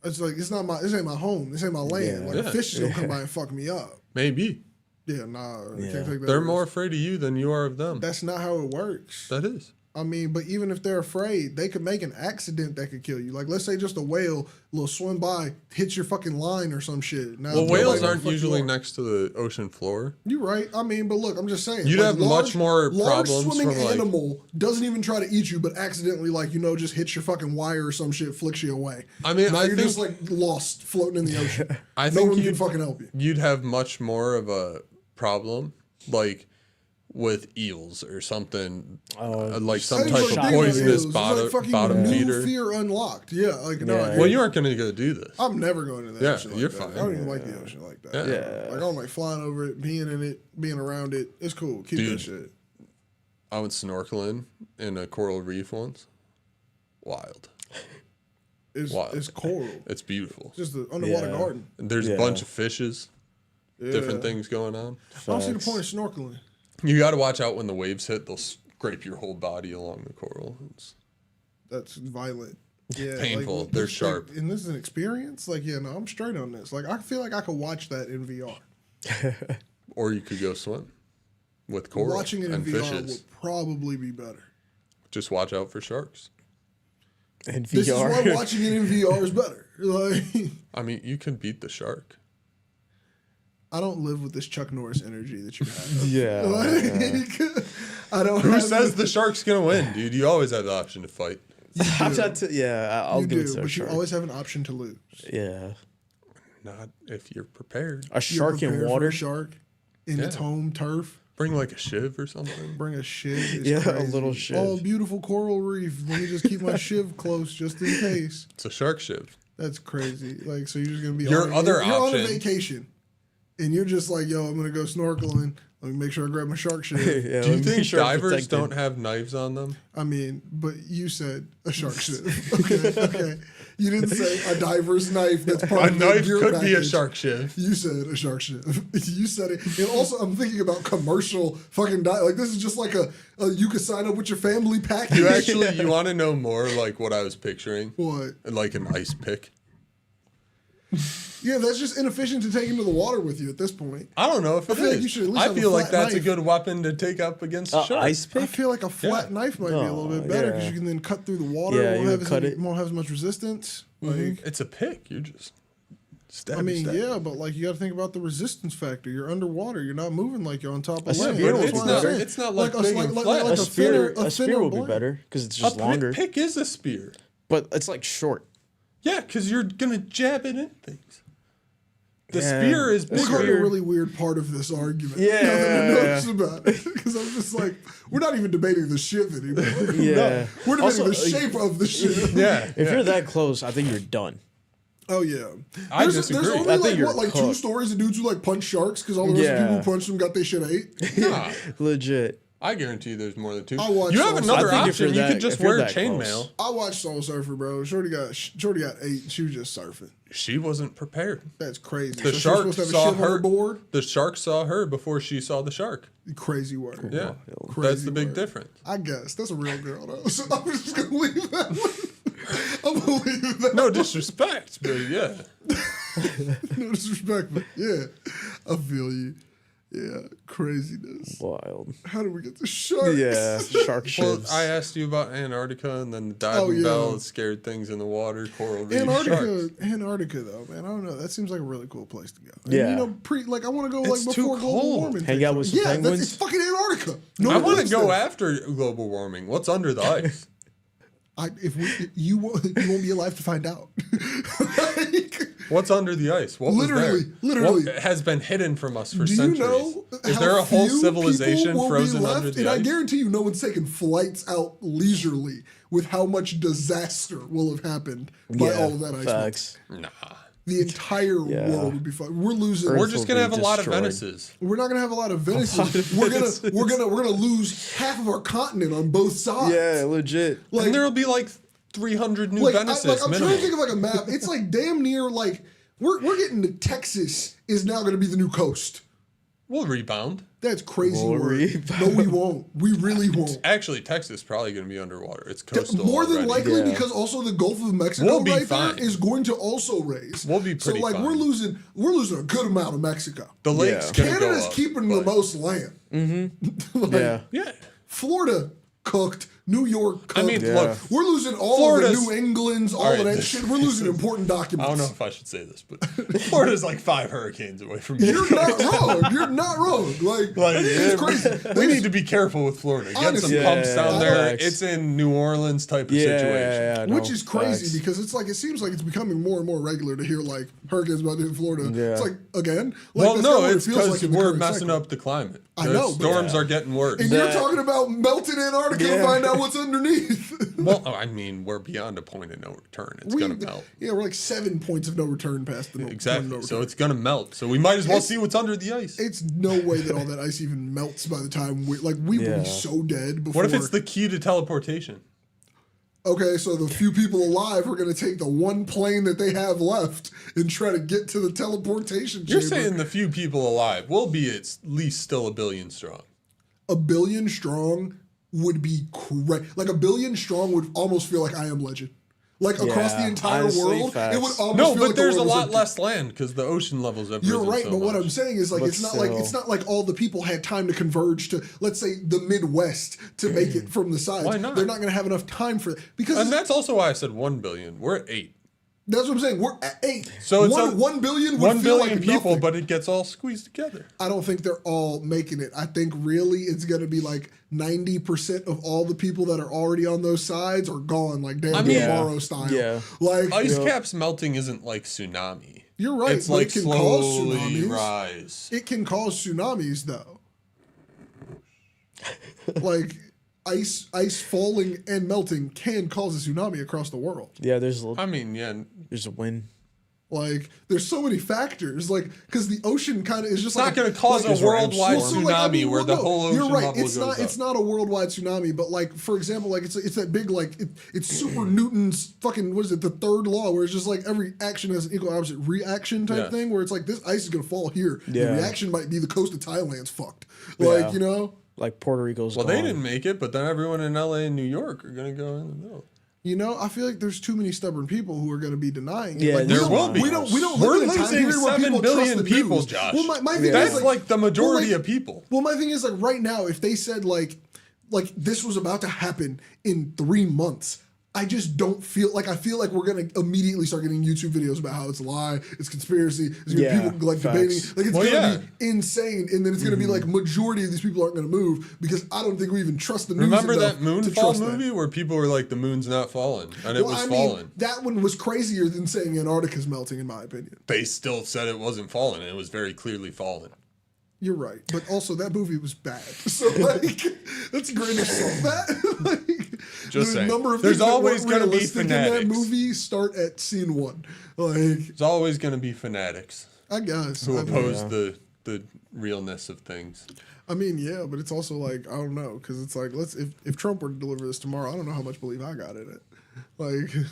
it's like it's not my. This ain't my home. This ain't my land. Yeah. Like a fish is gonna come by and fuck me up. Maybe Yeah, nah. I Yeah. can't take that. they're risk. more afraid of you than you are of them. That's not how it works. That is. I mean, but even if they're afraid, they could make an accident that could kill you. Like, let's say just a whale, little swim by, hits your fucking line or some shit. Now, Well, nobody whales gonna aren't fuck you usually up. next to the ocean floor. You're right. I mean, but look, I'm just saying. You'd have much more large problems swimming from, like- animal doesn't even try to eat you, but accidentally, like, just hits your fucking wire or some shit, flicks you away. I mean, now I you're think- just like lost, floating in the ocean. I no think one can you'd- fucking help you. You'd have much more of a problem, like with eels or something, like some I think type it's of like big poisonous eels. It's like fucking bottom new feeder. fear unlocked. Yeah, like no. Yeah. Dude, Well, you aren't gonna go do this. I'm never going to the Yeah, ocean. Like you're that. fine. I don't even like the ocean like that. Yeah. Like I don't like flying over it, being in it, being around it. It's cool. Keep that Dude. shit. I went snorkeling in a coral reef once. Wild. It's Wild. it's coral. It's beautiful. Just an underwater Yeah. garden. And there's Yeah. a bunch of fishes, Yeah. different things going on. I don't see the Facts. point of snorkeling. You got to watch out when the waves hit; they'll scrape your whole body along the coral. That's violent. Yeah, Painful. Like, They're this, sharp. Like, and this is an experience. Like, yeah, no, I'm straight on this. Like, I feel like I could watch that in VR. Or you could go swim with coral Watching it in and VR fishes. would probably be better. Just watch out for sharks. And This is VR. why watching it in VR is better. Like, I mean, you can beat the shark. I don't live with this Chuck Norris energy that you have. Yeah. Like, I don't. Who have says the shark's gonna win, dude? You always have the option to fight. I'm not to, yeah, I'll You give it do, to a but shark. you always have an option to lose. Yeah. Not if you're prepared. A You're shark in prepared for water. a shark in its Yeah. home turf. Bring like a shiv or something. Bring a shiv. It's Yeah, a crazy. little shiv. Oh, beautiful coral reef. Let me just keep my shiv close just in case. It's a shark shiv. That's crazy. Like, so you're just gonna be Your on, other you're on a option- vacation, and you're just like, yo, I'm gonna go snorkeling. Let me make sure I grab my shark shiv. Yeah, Do you let me think make sure I'm divers protected. don't have knives on them? I mean, but you said a shark shiv. Okay. You didn't say a diver's knife. That's part A of the knife gear could be a package. shark shiv. You said a shark shiv. You said it. And also, I'm thinking about commercial fucking like this is just like a you could sign up with your family package. You want to know more like what I was picturing? What? Like an ice pick. Yeah, that's just inefficient to take into the water with you at this point. I don't know if it feel like is. you should at least I have a feel like flat that's a knife. good weapon to take up against a shark. Ice I pick? feel like a flat knife might be a little bit better because yeah. you can then cut through the water. Yeah, It you won't would have cut as, it. won't have as much resistance. Like, It's a pick. You just I mean, yeah, but like you got to think about the resistance factor. You're underwater. You're not moving like you're on top of land. spear That's would what be I'm better. saying. It's not like big and flat. like A spear thinner will be blade. better because it's A just longer. pick is a spear. But it's like short. Yeah, because you're gonna jab it in things. The Yeah. spear is We're bigger. caught in a really weird part of this argument. Yeah. Now that I noticed about it, because I'm just like, we're not even debating the shiv anymore. Yeah. We're debating Also, the shape of the shiv. Yeah. If you're that close, I think you're done. Oh yeah, I there's disagree. only I think like you're what, like two cooked. stories of dudes who like punch sharks because all the rest of the people Yeah. who punched them got their shit ate. Nah, Legit. I guarantee there's more than two. I watched You have those. another I think if option. you're You that- could just if you're wear that chainmail. close. I watched Soul Surfer, bro. Shorty got 8. And she was just surfing. She wasn't prepared. That's crazy. The So she's shark supposed to have a saw shiv on her. board. The shark saw her before she saw the shark. Crazy word. Yeah, Crazy that's the big word. difference. I guess that's a real girl though. So I'm just gonna leave that one. I'm gonna leave that. No disrespect, but yeah. No disrespect, but yeah, I feel you. Yeah, craziness. Wild. How did we get to sharks? Yeah. Shark Well, shivs. I asked you about Antarctica and then the diving yeah. bell scared things in the water, coral reef, sharks. Antarctica though, man. I don't know. That seems like a really cool place to go. And, Yeah. you know, like I want to go It's like too before global cold. warming. Hang takes out with off. some Yeah, penguins? it's fucking Antarctica. I one want to lives go there. after global warming. What's under the ice? You won't be alive to find out. Like, What's under the ice? What Literally, was there? literally. What has been hidden from us for do you centuries? know Is how there a whole few civilization people will be frozen left? under the And I ice? guarantee you, no one's taking flights out leisurely with how much disaster will have happened by all of that ice. melting. Facts. Nah. The entire Yeah. world would be fine. We're losing. We're Earth just will gonna be have a lot of destroyed. Venices. We're not gonna have a lot of Venices. We're gonna lose half of our continent on both sides. Yeah, legit. Like, and there'll be like 300 new like, Venices I'm trying minimum. to think of like a map. It's like damn near like we're getting to Texas is now gonna be the new coast. We'll rebound. That's crazy We'll word. rebound. No, we won't. We really won't. Actually, Texas is probably going to be underwater. It's coastal More than already. likely, Yeah. because also the Gulf of Mexico We'll be right fine. there is going to also raise. We'll be pretty so like fine. we're losing a good amount of Mexico. The lake's Yeah. going to go Canada's up. keeping the but- most land. Like, Yeah. Yeah. Florida cooked. New York cooked. I mean, Yeah. look, we're losing all Florida's- of the New England's, all All of right, that shit. We're losing important I documents. don't know if I should say this, but Florida's like 5 hurricanes away from here. You're not wrong. You're not wrong. Like, it's crazy. We need to be careful with Florida. Get some Honestly. pumps down Yeah, there. facts. It's in New Orleans type of situation. Yeah, no, Which is crazy facts. because it's like it seems like it's becoming more and more regular to hear like hurricanes about to hit Florida. Yeah. It's like again. Like, Well, that's no, not what it it's feels because like in the we're current messing cycle. up the climate. I The know, but- storms are getting worse. And you're That- talking about melting Antarctica to Yeah. find out what's underneath. Well, I mean, we're beyond a point of no return. It's going to melt. Yeah, we're like 7 points of no return past the point of no Exactly. return. So it's going to melt. So we might as well It's- see what's under the ice. It's no way that all that ice even melts by the time we will Yeah. be so dead before. What if it's the key to teleportation? Okay, so the few people alive are going to take the one plane that they have left and try to get to the teleportation You're chamber. saying the few people alive will be at least still a billion strong. A billion strong would be crazy. Like a billion strong would almost feel like I Am Legend. Like across the Yeah, entire honestly, world, facts. it would almost No, feel but like the there's a world was lot empty. less land because the ocean levels have You're risen right, so but what much. I'm saying is like But it's not still. like all the people had time to converge to let's say the Midwest to make it from the sides. Why not? They're not going to have enough time for that because And that's also why I said 1 billion. We're at 8. that's what I'm saying. We're at 8. So it's 1 billion would 1 feel billion like people, nothing. but it gets all squeezed together. I don't think they're all making it. I think really it's going to be like 90% of all the people that are already on those sides are gone, like damn mean- tomorrow style. Yeah. Like Ice caps melting isn't like tsunami. You're right, It's but like it can cause slowly tsunamis. rise. It can cause tsunamis though. Like ice falling and melting can cause a tsunami across the world. Yeah, there's a I mean, yeah. there's a wind. Like there's so many factors. Like because the ocean kind of is just It's not going to cause like, a worldwide Well, so, like, I tsunami mean, where well, the no, whole ocean you're right. level It's goes not. up. It's not a worldwide tsunami, but like for example, like it's that big like it's super Newton's fucking what is it? The third law, where it's just like every action has an equal opposite reaction type Yeah. thing. Where it's like this ice is gonna fall here. Yeah. The reaction might be the coast of Thailand's fucked. Like Yeah. you know. Like Puerto Rico's Well, gone. they didn't make it, but then everyone in LA and New York are going to go in the middle. You know, I feel like there's too many stubborn people who are going to be denying it. Yeah, like, there we don't- will be. We don't. We're live in a time losing period where 7 people billion trust the people, news. Josh. Well, my thing That's is like the majority like- of people. Well, my thing is like right now, if they said like this was about to happen in 3 months, I just don't feel like we're gonna immediately start getting YouTube videos about how it's a lie, it's conspiracy, it's gonna be people like debating, like it's gonna be insane, and then it's gonna be like majority of these people aren't gonna move because I don't think we even trust the news. Remember enough that to Moonfall trust movie that. where people were like, the moon's not falling, and it was falling. That one was crazier than saying Antarctica's melting, in my opinion. They still said it wasn't falling, and it was very clearly falling. You're right, but also that movie was bad. So like, that's a grain of salt. That like, Just saying. number of There's things that always weren't gonna be realistic in that fanatics. movie start at scene 1. Like, There's always going to be fanatics I guess. who I mean, oppose the realness of things. I mean, yeah, but it's also like I don't know because it's like if Trump were to deliver this tomorrow, I don't know how much belief I got in it. Like,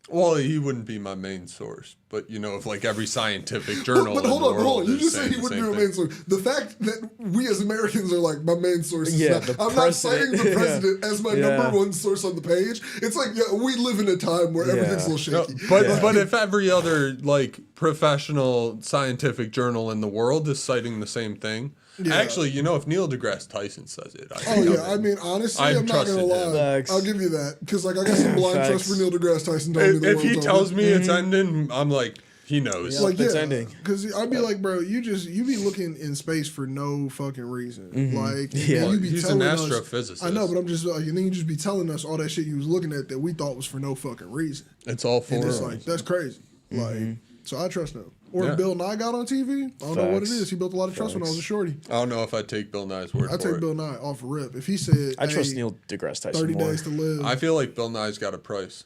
Well, he wouldn't be my main source, but you know, if like every scientific journal but in hold the on, world You is just said saying he the wouldn't be same my main thing. source. The fact that we as Americans are like my main source. Is Yeah, not, the I'm not citing president. the Yeah. president as my number one source on the page. It's like we live in a time where everything's a little No, shaky. but if every other like professional scientific journal in the world is citing the same thing, actually, you know, if Neil deGrasse Tyson says it, I think I mean, honestly, I've I'm not gonna trusted lie. him. Facts. I'll give you that because like I got some blind trust for Neil deGrasse Tyson. Telling me the if he world's tells over. me it's ending, I'm like, he knows. Yeah. It's ending. Because I'd be like, bro, you be looking in space for no fucking reason. Like, and Yeah. then you be He's an telling us- astrophysicist. I know, but I'm just like, and then you just be telling us all that shit you was looking at that we thought was for no fucking reason. It's all for And it's him. like that's crazy. Like, so I trust him. Or Yeah. if Bill Nye got on TV, I don't know what it Facts. is. He built a lot of trust when I was a shorty. I don't know if I'd take Bill Nye's word I for take it. Bill Nye off rip. If he said, I trust hey, Neil deGrasse Tyson 30 more. days to live. I feel like Bill Nye's got a price.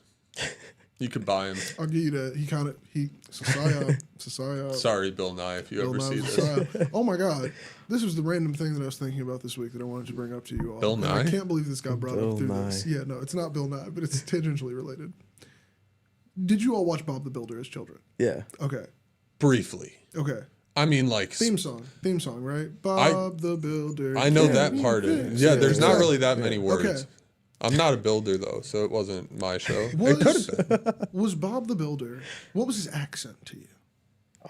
You could buy him. I'll give you that. It's a psyop. It's a psyop. Sorry, Bill Nye, if you Bill ever Nye see was a this. psyop. Oh my God. This was the random thing that I was thinking about this week that I wanted to bring up to you all. Bill And Nye? I can't believe this got brought Bill up through Nye. this. Yeah, no, it's not Bill Nye, but it's tangentially related. Did you all watch Bob the Builder as children? Yeah. Okay. Briefly. Okay. I mean, like, Theme song, right? Bob the Builder. I know can that be part of it. fixed. Yeah, there's not Exactly. really that many words. Okay. I'm not a builder, though, so it wasn't my show. It could have been. Was Bob the Builder, what was his accent to you?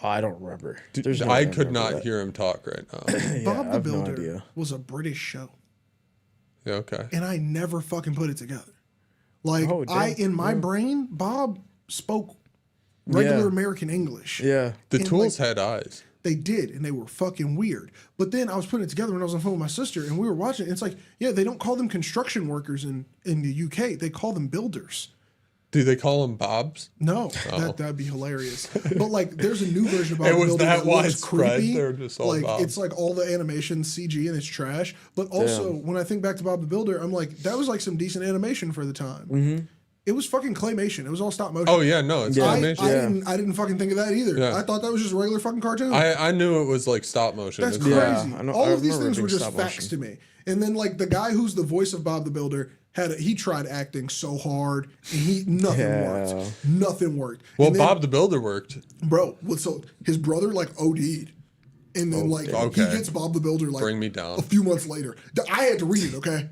Oh, I don't remember. There's no I way could remember not that. hear him talk right now. Yeah, Bob I the have no Builder idea. was a British show. Yeah, okay. And I never fucking put it together. Like, Oh, damn. in my brain, Bob spoke regular Yeah. American English. Yeah. The And, tools had eyes. They did, and they were fucking weird. But then I was putting it together when I was on the phone with my sister, and we were watching it. It's like, yeah, they don't call them construction workers in the UK. They call them builders. Do they call them Bobs? No, that'd be hilarious. But like, there's a new version of Bob It the was Builder that looks widespread. creepy. They're just all like Bob. it's like all the animation CG and it's trash. But also, when I think back to Bob the Builder, I'm like, that was like some decent animation for the time. Mm-hmm. It was fucking claymation. It was all stop motion. Oh, yeah, no, it's Yeah. animation. I didn't fucking think of that either. Yeah. I thought that was just a regular fucking cartoon. I knew it was like stop motion. That's It's- crazy. Yeah, I know- All I of these remember things it were being just stop facts to motion. me. And then like the guy who's the voice of Bob the Builder he tried acting so hard and nothing Yeah. worked. Nothing worked. Well, And then, Bob the Builder worked. bro, so his brother like OD'd. And then like okay. he gets Bob the Builder like Bring me down. a few months later. I had to read it, okay?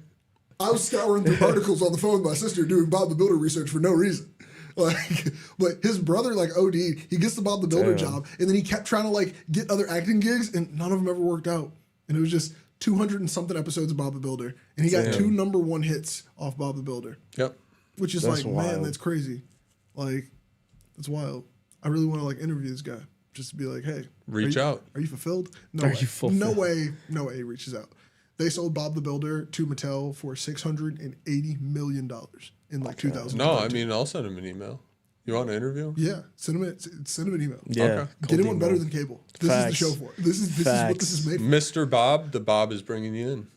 I was scouring through articles on the phone with my sister doing Bob the Builder research for no reason. Like, but his brother like OD'd. He gets the Bob the Builder job, and then he kept trying to like get other acting gigs, and none of them ever worked out. And it was just 200 and something episodes of Bob the Builder, and he got 2 #1 hits off Bob the Builder, Yep. which is That's like, man, wild. that's crazy. Like, that's wild. I really want to like interview this guy just to be like, hey, Reach out. Are you fulfilled? No Are way. you fulfilled? No way he reaches out. They sold Bob the Builder to Mattel for $680 million in like 2000. No, I mean, I'll send him an email. You want an interview? Yeah, send him an email. Yeah. Okay. Get him one Cold better email. than cable. This Facts. is the show for it. This is what this is made for. Mr. Bob, the Bob is bringing you in.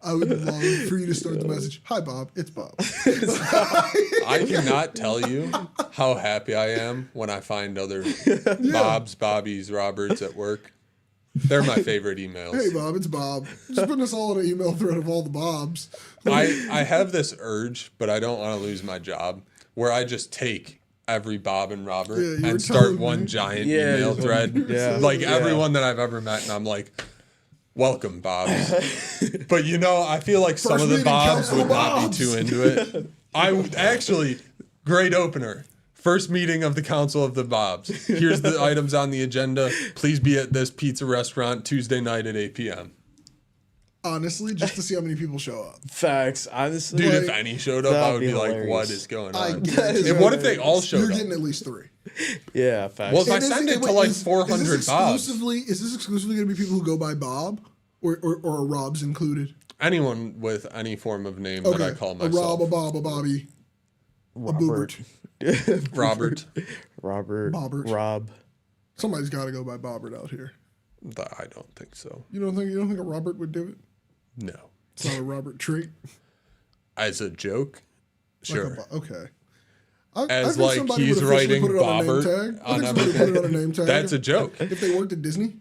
I would love for you to start the message. Hi, Bob. It's Bob. I cannot tell you how happy I am when I find other Bobs, Bobbies, Roberts at work. They're my favorite emails. Hey, Bob. It's Bob. Just putting us all in an email thread of all the Bobs. I have this urge, but I don't want to lose my job, where I just take every Bob and Robert Yeah, you were and start telling one me. giant Yeah, email thread. yeah. Like Yeah. everyone that I've ever met, and I'm like, welcome, Bobs. But you know, I feel like some First of the meeting, Bobs Council would not be Bobs. too into it. I would actually, great opener. First meeting of the Council of the Bobs. Here's the items on the agenda. Please be at this pizza restaurant Tuesday night at 8 p.m. Honestly, just to see how many people show up. Facts. Honestly, Dude, if Like, any showed up, I that'd would be be like, hilarious. what is going I on? guarantee And you, what if they all showed You're up? getting at least 3. yeah, facts. Well, if I And send it to wait, like is 400 this Bobs, Is this exclusively going to be people who go by Bob, or are Robs included? anyone with any form of name that I call a myself. Rob, a Bob, a Bobby, Robert. Robert. Robert. Bobbert. Rob. Somebody's got to go by Bobbert out here. I don't think so. You don't think a Robert would do it? No. It's not a Robert trait. As a joke, sure. Okay. As think like somebody he's would officially writing put it on a name Bobbert tag. I on think somebody everything. put it on a name tag. That's a joke. If they worked at Disney,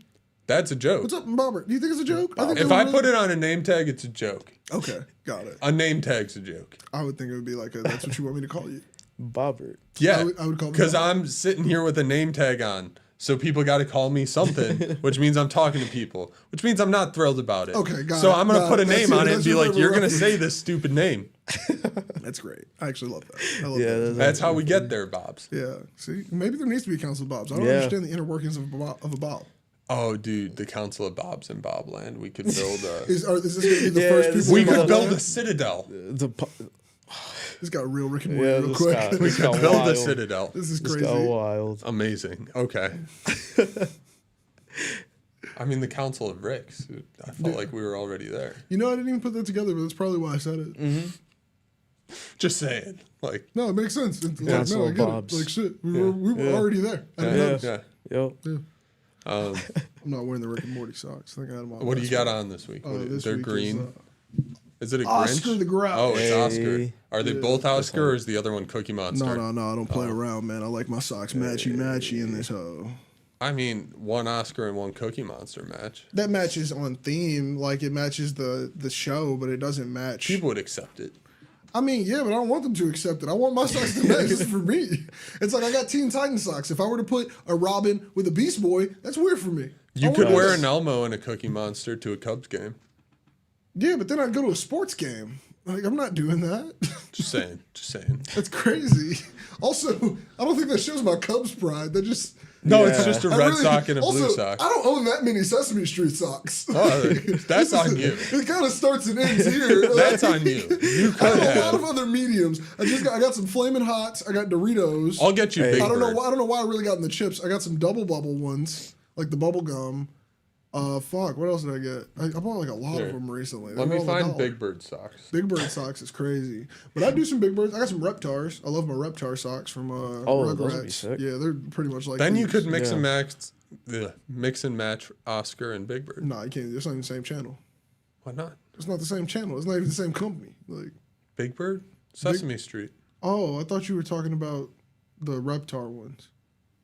That's a joke. what's up, Bobbert? Do you think it's a joke? I think If I put it on a name tag, it's a joke. Okay, got it. A name tag's a joke. I would think it would be like that's what you want me to call you. Bobbert. Yeah. I would call them Because Bobbert. I'm sitting here with a name tag on. So people got to call me something, which means I'm talking to people, which means I'm not thrilled about it. Okay, got so it, I'm going to got put it. a That's name it. on it and That's be your like, favorite you're going to reference. say this stupid name. That's great. I actually love that. I love Yeah, that. That's how we get there, Bobs. Yeah. See, maybe there needs to be a Council of Bobs. I don't Yeah. understand the inner workings of a Bob. Oh, dude, the Council of Bobs in Bobland. We could build a. Is this going to be the Yeah, first this people? we is to could go build there? a citadel. This got real Rick and Morty Yeah, real this quick. got- We this could got build a wild. citadel. This is Just crazy. go wild. Amazing. Okay. I mean, the Council of Ricks. I felt like we were already there. You know, I didn't even put that together, but that's probably why I said it. Mm-hmm. Just saying. Like, No, it makes sense. It's like, Council no, I of get Bobs. it. Like shit, we were already there. I didn't Yeah. notice. yeah. Yo. Um, I'm not wearing the Rick and Morty socks. I think I had them on. what do you last got week. on this week? This They're week green. Is, Is it a Oscar Grinch? the Grouch. Oh, it's Oscar. Hey. Are they both Oscar or is the other one Cookie Monster? No, I don't play around, man. I like my socks matchy in this hoe. I mean, one Oscar and one Cookie Monster match. That matches on theme, like it matches the show, but it doesn't match. People would accept it. I mean, yeah, but I don't want them to accept it. I want my socks to match. This is for me. It's like I got Teen Titan socks. If I were to put a Robin with a Beast Boy, that's weird for me. You I could want wear this. an Elmo and a Cookie Monster to a Cubs game. Yeah, but then I'd go to a sports game. Like, I'm not doing that. Just saying. Just saying. That's crazy. Also, I don't think that shows my Cubs pride. That just... No, Yeah. it's just a I red really- sock and a also, blue sock. I don't own that many Sesame Street socks. Oh, that's on you. It kind of starts and ends here. That's on you. You I could have a lot have. of other mediums. I got some Flamin' Hots. I got Doritos. I'll get you Hey. Big I don't know Bird. why. I don't know why I really got in the chips. I got some double bubble ones, like the bubble gum. Fuck. What else did I get? I bought like a lot Here. of them recently. Let They're me all find $1. Big Bird socks. Big Bird socks is crazy, but I do some Big Birds. I got some Reptars. I love my Reptar socks from Oh, those would be Rugrats. sick. Yeah, they're pretty much like. Then you these. could mix Yeah. and match Oscar and Big Bird. Nah, you can't. It's not even the same channel. Why not? It's not the same channel. It's not even the same company. Like, Big Bird? Sesame Street. oh, I thought you were talking about the Reptar ones.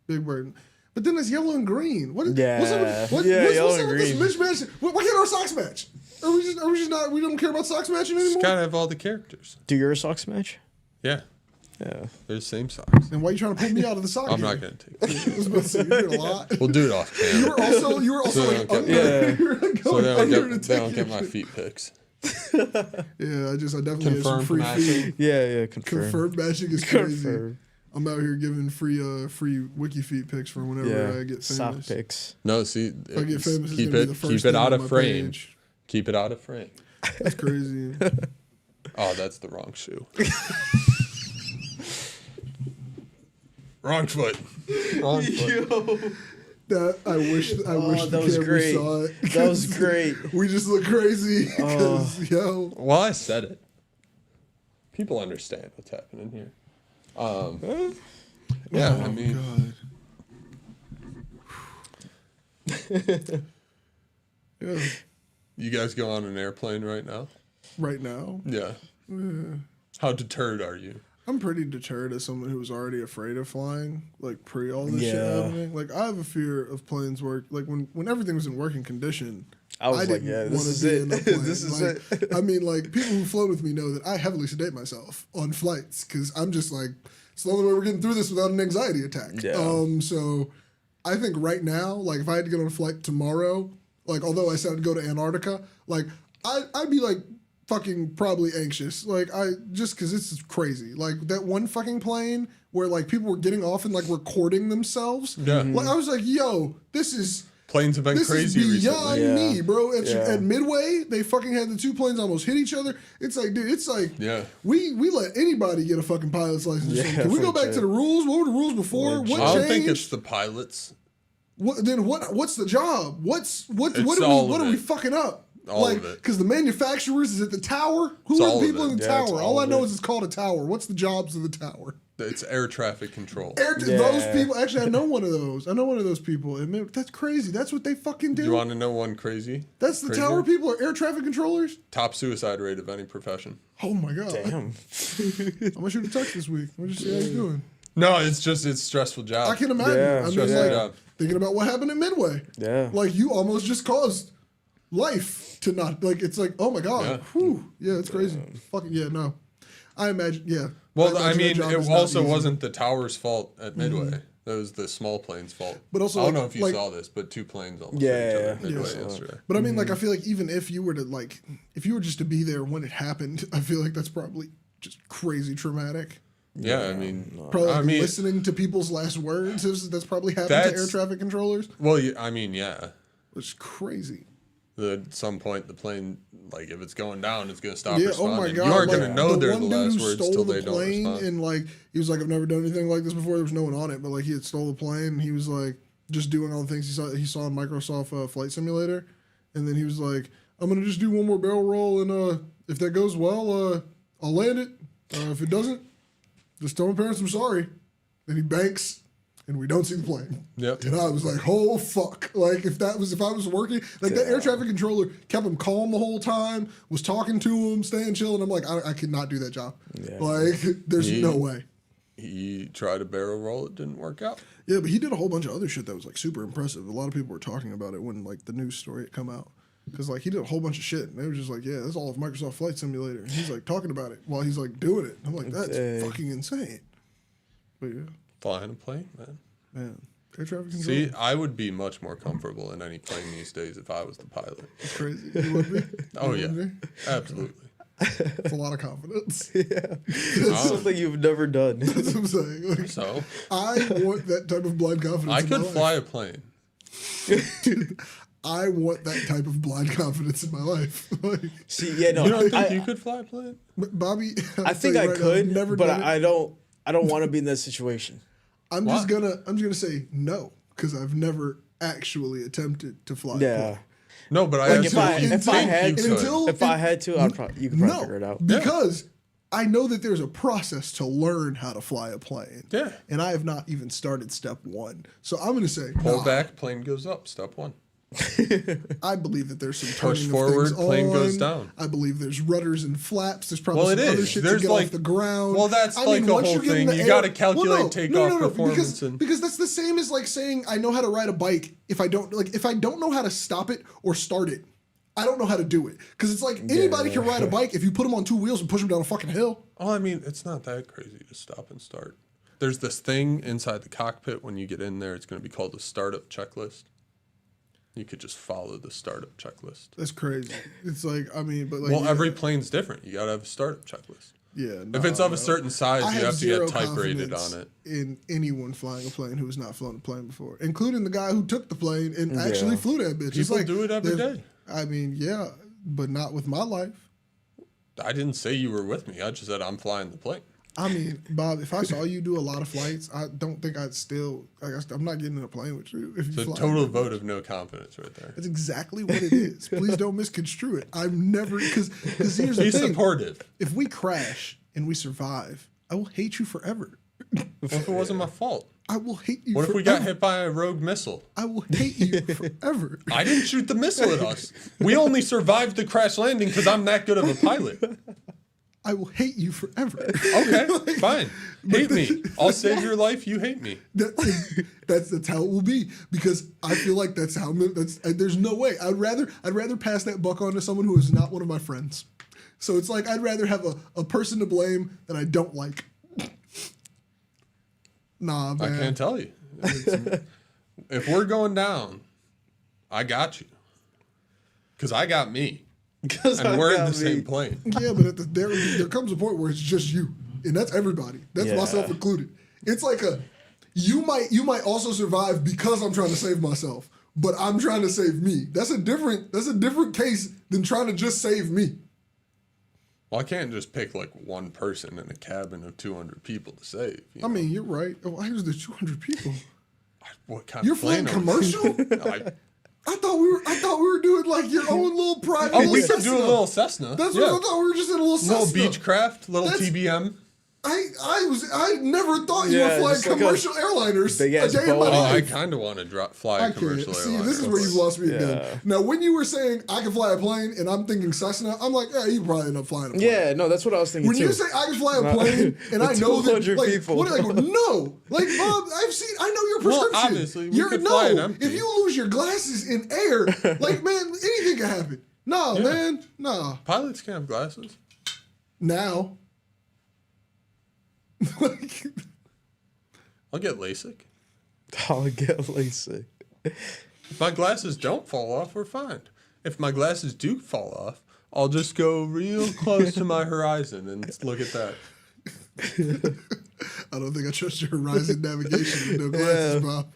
Big Bird. But then it's yellow and green. What? Yeah. What's up with, what, Yeah, what's, yellow what's up and with this green. mismatch? Why can't our socks match? Are we just not? We don't care about socks matching Just anymore. gotta have all the characters. Do your socks match? Yeah, Yeah. they're the same socks. And why are you trying to pull me out of the sock? I'm game? not gonna take it. I was about to say, you're doing a lot. We'll do it off You camera. were also So like they don't under. get- You were like So going they under don't to get, they take don't get your my shit. feet pics. Yeah, I definitely have some Confirmed free matching. feed. Yeah, confirm. Confirmed matching is crazy. Confirm. I'm out here giving free wiki feet pics for whenever I get Sock famous. pics. No, see, If I get famous, it's keep gonna be it the first keep thing it out on of my frame. page. Keep it out of frame. That's crazy. Oh, that's the wrong shoe. Wrong foot. Wrong foot. That I wish the that was camera great. saw it. That was great. We just look crazy. 'Cause, yo, Well, I said it. People understand what's happening here. Yeah, I mean, God. Yeah, you guys go on an airplane right now? right now, Yeah. How deterred are you? I'm pretty deterred as someone who was already afraid of flying, like pre all this shit Yeah. happening. Like I have a fear of planes work. Like when everything was in working condition, I was like, didn't yeah, this wanna is be it. in the plane. This is Like, it. I mean, like people who flown with me know that I heavily sedate myself on flights because I'm just like, it's the only way we're getting through this without an anxiety attack. Yeah. So I think right now, like if I had to get on a flight tomorrow, like although I said I'd go to Antarctica, like I'd be like fucking probably anxious. Like I just because this is crazy. Like that one fucking plane where like people were getting off and like recording themselves. Yeah. Like I was like, yo, this is Planes have been This crazy is beyond recently. me, bro. At, Yeah. at Midway, they fucking had the two planes almost hit each other. It's like, dude, it's like, Yeah. we let anybody get a fucking pilot's license. Yeah, Can we go back legit. to the rules? What were the rules before? Legit. What I don't changed? think it's the pilots. What's the job? What all are of we it. fucking up? All like, of it. because the manufacturers is at the tower. Who It's are all the of people it. in the Yeah, it's tower? all All I of know it. is it's called a tower. What's the jobs of the tower? It's air traffic control. Those Yeah. people. Actually, I know one of those. I know one of those people. And man, that's crazy. That's what they fucking do. You want to know one crazy? That's the crazier? tower people are air traffic controllers. Top suicide rate of any profession. Oh my god! Damn. I'm gonna shoot a text this week. I'm gonna just see how he's doing. No, it's stressful job. I can imagine. Yeah, I mean, stressful like job. thinking about what happened at Midway. Yeah. Like you almost just caused life to not like. It's like, oh my god. Yeah. Whew. Yeah, it's crazy. Fucking yeah. No, I imagine. Yeah. Well, imagine I that mean, job it is not also easy. wasn't the tower's fault at Midway. That was the small plane's fault. But also, I don't like- know if you like- saw this, but two planes almost Yeah, hit each other yeah, at Midway yeah. yesterday. But I mean, like, I feel like even if you were to like, if you were just to be there when it happened, I feel like that's probably just crazy traumatic. Yeah, I mean, Probably I like, mean, listening to people's last words. That's probably happened to That's- air traffic controllers. well, I mean, yeah. It's crazy. At some point, the plane, like, if it's going down, it's going to stop Yeah. responding. Oh my god. You aren't like, going to know they're the one dude last who words stole till the they don't plane respond. and like he was like, I've never done anything like this before. There was no one on it, but like he had stole the plane and he was like just doing all the things he saw in Microsoft Flight Simulator, and then he was like, I'm gonna just do one more barrel roll and if that goes well, I'll land it. If it doesn't, just tell my parents I'm sorry. Then he banks. And we don't see the plane. Yep. And I was like, oh fuck. Like if I was working, like that air traffic controller kept him calm the whole time, was talking to him, staying chill, and I'm like, I could not do that job. Yeah. Like, there's no way. He tried a barrel roll. It didn't work out. Yeah, but he did a whole bunch of other shit that was like super impressive. A lot of people were talking about it when like the news story had come out. Because like he did a whole bunch of shit. And they were just like, yeah, that's all of Microsoft Flight Simulator. And he's like talking about it while he's like doing it. I'm like, that's Dang. fucking insane. But yeah, Flying a plane, man. Air traffic control. See, I would be much more comfortable in any plane these days if I was the pilot. It's crazy. You would be? Oh, You yeah. would be? Absolutely. It's a lot of confidence. It's something you've never done. That's what I'm saying. Like, So, I want that type of blind confidence. I in could my life. fly a plane. I want that type of blind confidence in my life. Like, See, yeah, no, You don't think I, you could fly a plane? Bobby, I think I could, but I don't want to be in that situation. I'm Why? just gonna say no because I've never actually attempted to fly. a Yeah. plane. No, but I Like asked if I you if I think had you to, could. Until- if I had to, you could probably figure it out. Because I know that there's a process to learn how to fly a plane. Yeah. And I have not even started step one. So I'm going to say, Pull nah, back, plane goes up. Step one. I believe that there's some Push turning forward, of things plane goes on. down. I believe there's rudders and flaps. There's probably Well, some it other is. shit There's to get like- off the ground. well, that's like a once whole you get in thing. the You air- gotta calculate takeoff performance because, and- because that's the same as like saying I know how to ride a bike if I don't know how to stop it or start it. I don't know how to do it because it's like anybody can ride a bike if you put them on two wheels and push them down a fucking hill. Oh, I mean, it's not that crazy to stop and start. There's this thing inside the cockpit when you get in there. It's going to be called the startup checklist. You could just follow the startup checklist. That's crazy. It's like but like Well, every plane's different. You got to have a startup checklist. yeah. If it's of a certain size, I you have to zero get type rated confidence on it. in anyone flying a plane who has not flown a plane before, including the guy who took the plane and actually flew that bitch. It's People like, do it every there's- day. I mean, yeah, but not with my life. I didn't say you were with me. I just said I'm flying the plane. I mean, Bob, if I saw you do a lot of flights, I don't think I'd still. I'm not getting in a plane with you if you It's a fly. total vote of no confidence right there. That's exactly what it is. Please don't misconstrue it. I'm never because here's the Be thing. supportive. If we crash and we survive, I will hate you forever. What if it wasn't my fault? I will hate you. What if forever. we got hit by a rogue missile? I will hate you forever. I didn't shoot the missile at us. We only survived the crash landing because I'm that good of a pilot. I will hate you forever. Okay, fine. Hate me. I'll save your life. You hate me. That's how it will be because I feel like that's how. There's no way. I'd rather pass that buck on to someone who is not one of my friends. So it's like I'd rather have a person to blame that I don't like. Nah, man. I can't tell you. If we're going down, I got you. Because I got me. And we're in the same plane. Yeah, but there comes a point where it's just you, and that's everybody. That's Yeah. myself included. It's like you might also survive because I'm trying to save myself, but I'm trying to save me. That's a different case than trying to just save me. Well, I can't just pick like one person in a cabin of 200 people to save. I mean, you're right. Why is there 200 people? What kind You're of plane flying commercial? I I thought we were doing like your own little private. Oh, we could Cessna. do a little Cessna. That's yeah. what I thought. We were just in a little Little Cessna. Beechcraft, little That's- TBM. I never thought you Yeah, were flying just like a commercial airliners. big a ass day in my boat. Oh, I life. kind of want to fly I a commercial can't. See, airliner. this is where you've lost me Yeah. again. Now, when you were saying I can fly a plane and I'm thinking Cessna, I'm like, yeah, you probably end up flying a plane. Yeah, no, that's what I was thinking When too. you say I can fly a plane and I With know that, 200 like, people. what? I go, no, like, Bob, I know your Well, prescription. obviously, we could fly it empty. If you lose your glasses in air, like, man, anything can happen. No, Yeah. man, no. Pilots can't have glasses. Now, like, I'll get LASIK. I'll get LASIK. If my glasses don't fall off, we're fine. If my glasses do fall off, I'll just go real close to my horizon and look at that. I don't think I trust your horizon navigation with no glasses, Bob.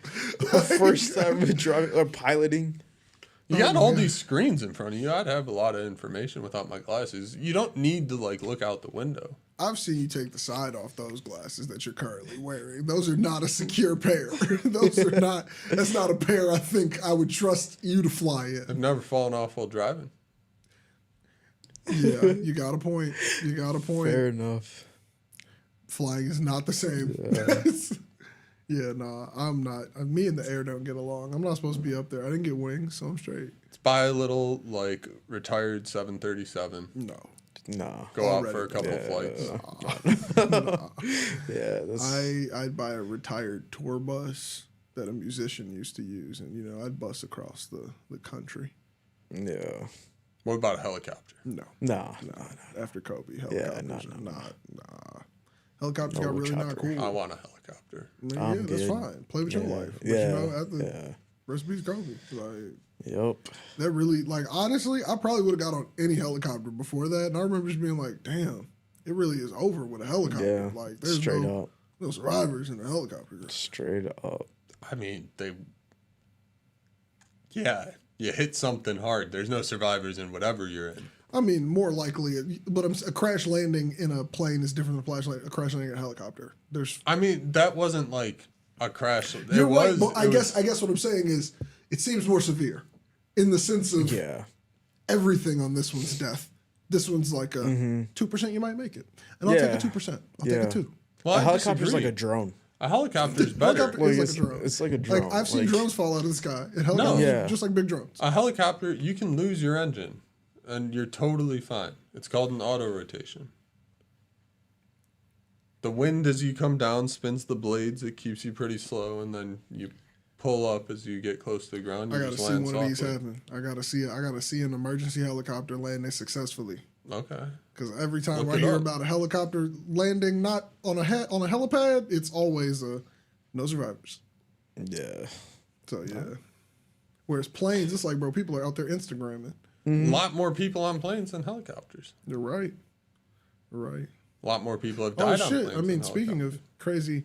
First time driving or piloting. You got all these screens in front of you. I'd have a lot of information without my glasses. You don't need to like look out the window. I've seen you take the side off those glasses that you're currently wearing. Those are not a secure pair. Those are not. That's not a pair I think I would trust you to fly in. I've never fallen off while driving. Yeah, you got a point. You got a point. Fair enough. Flying is not the same. Yeah, nah, I'm not. Me and the air don't get along. I'm not supposed to be up there. I didn't get wings, so I'm straight. Let's buy a little like retired 737. No. Nah. Go out Already. for a couple flights. Yeah, that's I'd buy a retired tour bus that a musician used to use, and I'd bus across the country. yeah. What about a helicopter? No, Nah. after Kobe, Yeah, helicopters nah. are not. Helicopters No got really not chopper. cool. I want a helicopter. Yeah, I'm that's good. fine. Play with your life. But Yeah. recipes Kobe. Like Yep. that really, like, honestly, I probably would have got on any helicopter before that, and I remember just being like, damn, it really is over with a helicopter. Yeah. Like there's Straight no up. survivors in a helicopter. Straight up. I mean, yeah, you hit something hard. There's no survivors in whatever you're in. I mean, more likely, but a crash landing in a plane is different than a crash landing in a helicopter. I mean, that wasn't like a crash. You're right, but I guess what I'm saying is it seems more severe in the sense of Yeah. everything on this one's death. This one's like a 2% you might make it, and I'll take Yeah. a 2%. I'll Yeah. take a 2. Well, A I helicopter's disagree. like a drone. A helicopter's better. Helicopter Well, is like it's- a drone. it's like a drone. Like I've seen Like- drones fall out of the sky, and helicopters Yeah. are just like big drones. A helicopter, you can lose your engine, and you're totally fine. It's called an auto rotation. The wind as you come down spins the blades. It keeps you pretty slow, and then you pull up as you get close to the ground. You I gotta just see land one of these softly. happen. I gotta see an emergency helicopter landing successfully. Okay. Because every time Look I it hear up. about a helicopter landing not on a helipad, it's always no survivors. Yeah. So yeah. Whereas planes, it's like, bro, people are out there Instagramming. A lot more people on planes than helicopters. You're right. You're right. A lot more people have Oh died on shit! planes. I mean, than speaking helicopters. of crazy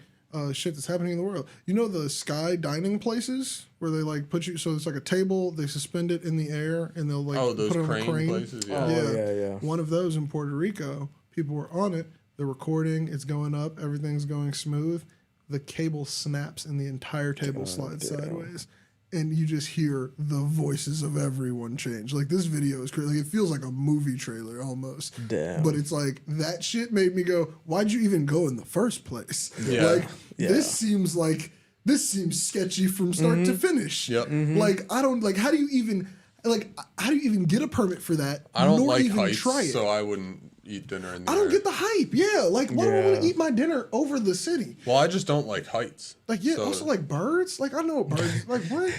shit that's happening in the world, you know the sky dining places where they like put you, so it's like a table, they suspend it in the air, and they'll like those put it on a crane crane. places, yeah. Oh, yeah. One of those in Puerto Rico, people were on it. They're recording. It's going up. Everything's going smooth. The cable snaps and the entire table slides damn. sideways. And you just hear the voices of everyone change. Like, this video is crazy. Like, it feels like a movie trailer almost. Damn. But it's like, that shit made me go, why'd you even go in the first place? Yeah. Like, Yeah. this seems sketchy from start to finish. Yep. Like, I don't, like, how do you even get a permit for that? I don't nor like even heights, try it? so I wouldn't eat dinner in the I don't air. get the hype. Yeah, like why do I want Yeah. to eat my dinner over the city? Well, I just don't like heights. Like yeah, So- also like birds. Like I know what birds. Like what?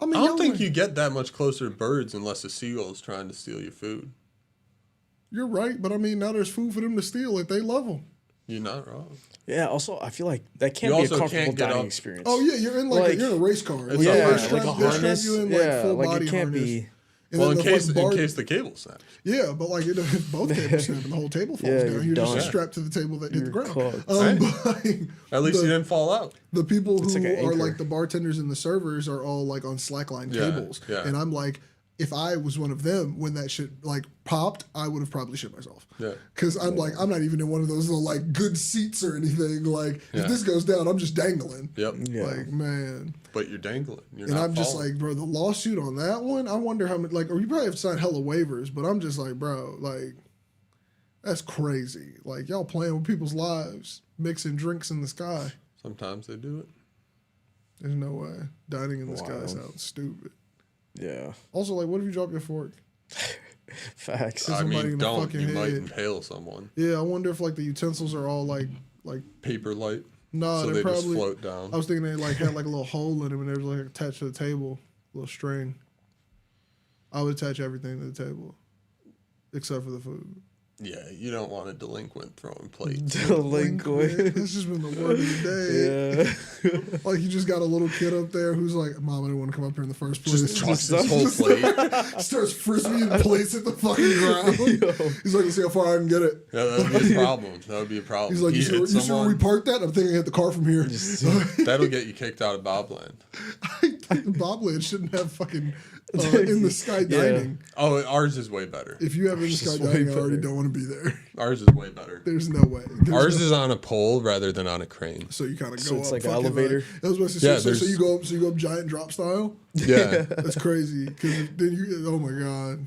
I mean, I don't y'all think like- you get that much closer to birds unless a seagull is trying to steal your food. You're right, but I mean now there's food for them to steal. Like they love them. You're not wrong. Yeah. Also, I feel like that can't You be a also comfortable can't get dining up- experience. Oh yeah, you're in Like- you're in a race car. It's Like, a yeah, they harness. strap- like a they strap harness. you in, Yeah, full like body it can't harness. be. And Well, then in the case fucking the cable snaps. Yeah, but like if both tables snap and the whole table falls Yeah, down, you're you're just done. strapped to the table that hit the You're ground. cooked. Right. But like, At least the, you didn't fall out. the people It's who like an are anchor. like the bartenders and the servers are all like on slackline Yeah, cables, yeah. and I'm like, if I was one of them when that shit like popped, I would have probably shit myself. Yeah. Because I'm like, I'm not even in one of those little like good seats or anything. Like Yeah. if this goes down, I'm just dangling. Yep. Yeah. Like man. But you're dangling. You're And not I'm just falling. like, bro, the lawsuit on that one, I wonder how much, like, or you probably have to sign hella waivers, but I'm just like, bro, like, that's crazy. Like, y'all playing with people's lives, mixing drinks in the sky. Sometimes they do it. There's no way. Dining in the sky Wild. sounds stupid. Yeah. Also, like, what if you drop your fork? Facts. I somebody in mean, the don't. fucking You might head. impale someone. Yeah, I wonder if, like, the utensils are all, like, Paper light. no, So they're they just probably, float down. I was thinking they, like, had, like, a little hole in them and they were, like, attached to the table, a little string. I would attach everything to the table, except for the food. Yeah, you don't want a delinquent throwing plates. Delinquent. That's just been the word of the day. Yeah. Like you just got a little kid up there who's like, "Mom, I didn't want to come up here in the first place." Just chucks his whole plate. Starts frisbeeing plates at the fucking ground. He's like, "Let's see how far I can get it." Yeah, that would be a problem. That would be a problem. He's like, He "You hit see where we someone, parked that? I'm thinking I hit the car from here." that'll get you kicked out of Bobland. Bobland shouldn't have fucking in the sky dining. Oh, ours is way better. If you have in the sky Just way dining, I already better. don't want to be there. Ours is way better. There's no way. Ours is on a pole rather than on a crane. So you kind of go So it's up like an fucking, elevator? I was about to say, Yeah, so there's- you go up giant drop style. Yeah. That's crazy. Because then you, oh my god.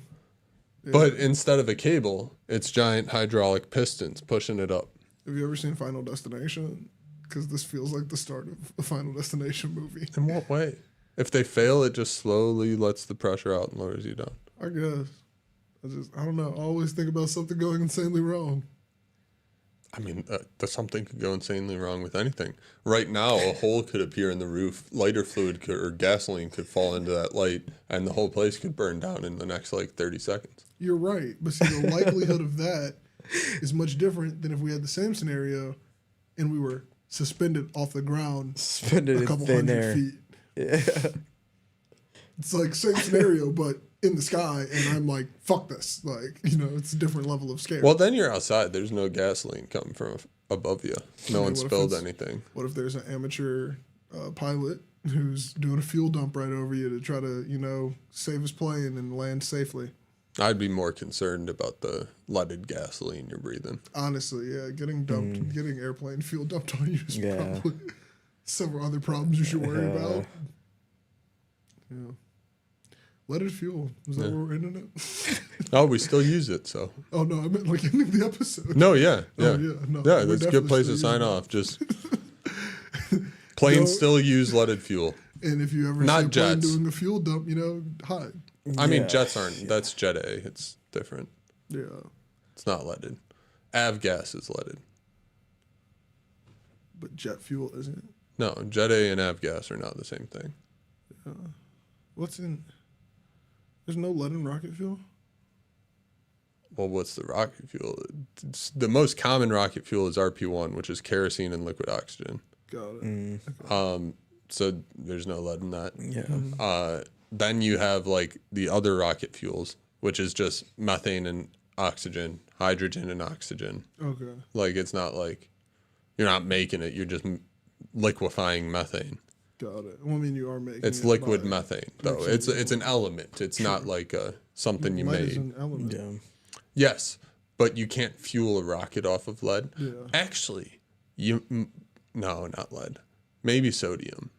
But instead of a cable, it's giant hydraulic pistons pushing it up. Have you ever seen Final Destination? Because this feels like the start of a Final Destination movie. In what way? If they fail, it just slowly lets the pressure out and lowers you down. I guess. I don't know. I always think about something going insanely wrong. I mean, something could go insanely wrong with anything. Right now, a hole could appear in the roof, lighter fluid or gasoline could fall into that light, and the whole place could burn down in the next, 30 seconds. You're right. But see, the likelihood of that is much different than if we had the same scenario and we were suspended off the ground Suspended a in couple thin hundred air. feet. Yeah. It's like same scenario, but in the sky, and I'm like, fuck this. Like, it's a different level of scare. Well, then you're outside. There's no gasoline coming from above you. No one what if spilled it's- anything. What if there's an amateur pilot who's doing a fuel dump right over you to try to, save his plane and land safely? I'd be more concerned about the leaded gasoline you're breathing. Honestly, yeah, getting dumped, getting airplane fuel dumped on you is Yeah. probably several other problems you should worry about. Yeah. Leaded fuel. Is that where we're ending it? Oh, we still use it, so. Oh, no, I meant like ending the episode. No, yeah. Oh, yeah, no, yeah, we're that's a definitely good place still to sign using it. off. Just planes No. still use leaded fuel. And if you ever Not see a plane jets. doing a fuel dump, hide. I mean, Yeah. jets aren't. That's Jet A. It's different. Yeah. It's not leaded. Avgas is leaded. But jet fuel isn't. No, Jet A and Avgas are not the same thing. What's in... There's no lead in rocket fuel? Well, what's the rocket fuel? The most common rocket fuel is RP1, which is kerosene and liquid oxygen. Got it. So there's no lead in that. Yeah. Then you have the other rocket fuels, which is just methane and oxygen, hydrogen and oxygen. Okay. It's not you're not making it, you're just liquefying methane. Got it. Well, I mean, you are making It's it liquid by- methane, though. mixing It's an element. It's not something you Lead is made. an element. Yeah. Yes, but you can't fuel a rocket off of lead. Yeah. Actually, no, not lead. Maybe sodium.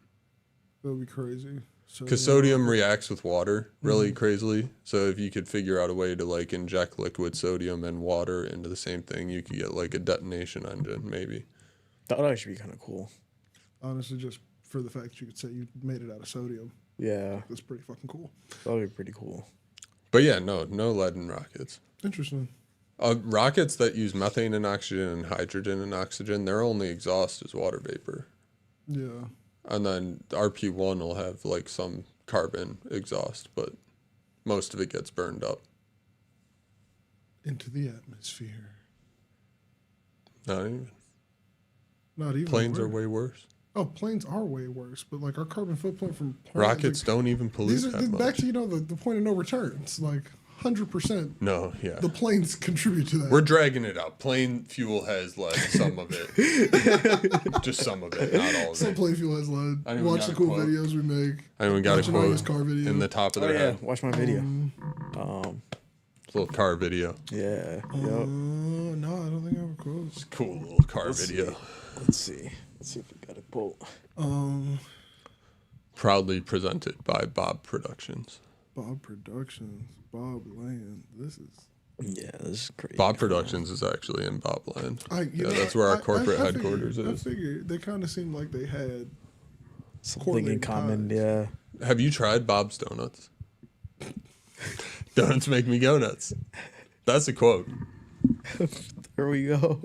That would be crazy. So, Because sodium reacts with water really crazily. So if you could figure out a way to inject liquid sodium and water into the same thing, you could get a detonation engine, maybe. That would actually be kind of cool. honestly, just for the fact that you could say you made it out of sodium, Yeah. that's pretty fucking cool. That would be pretty cool. But yeah, no lead in rockets. Interesting. Rockets that use methane and oxygen and hydrogen and oxygen, their only exhaust is water vapor. Yeah. And then RP1 will have some carbon exhaust, but most of it gets burned up. Into the atmosphere. Not even. Not even Planes are worse. way worse. Oh, planes are way worse, but like our carbon footprint from planes, Rockets like, don't even pollute these are that back much. to the point of no returns. Like 100%, No, yeah. the planes contribute to that. We're dragging it out. Plane fuel has lead, some of it. Just some of it, not all of Some it. plane fuel has lead. Anyone Watch got the a cool quote? videos we make. Anyone got a Watch Ananya's quote car video. in the top of Oh their yeah, head? watch my video. Little car video. Yeah. Yep. No, I don't think I have a quote. Cool little car video. Let's see. Let's see if we got a quote. Proudly presented by Bob Productions. Bob Productions, Bob Land. This is. Yeah, this is crazy. Bob Productions is actually in Bobland. You know, that's where our I corporate figured- headquarters I is. figured they kind of seemed like they had. Something in correlated common. ties. Yeah. Have you tried Bob's Donuts? Donuts make me go nuts. That's a quote. There we go.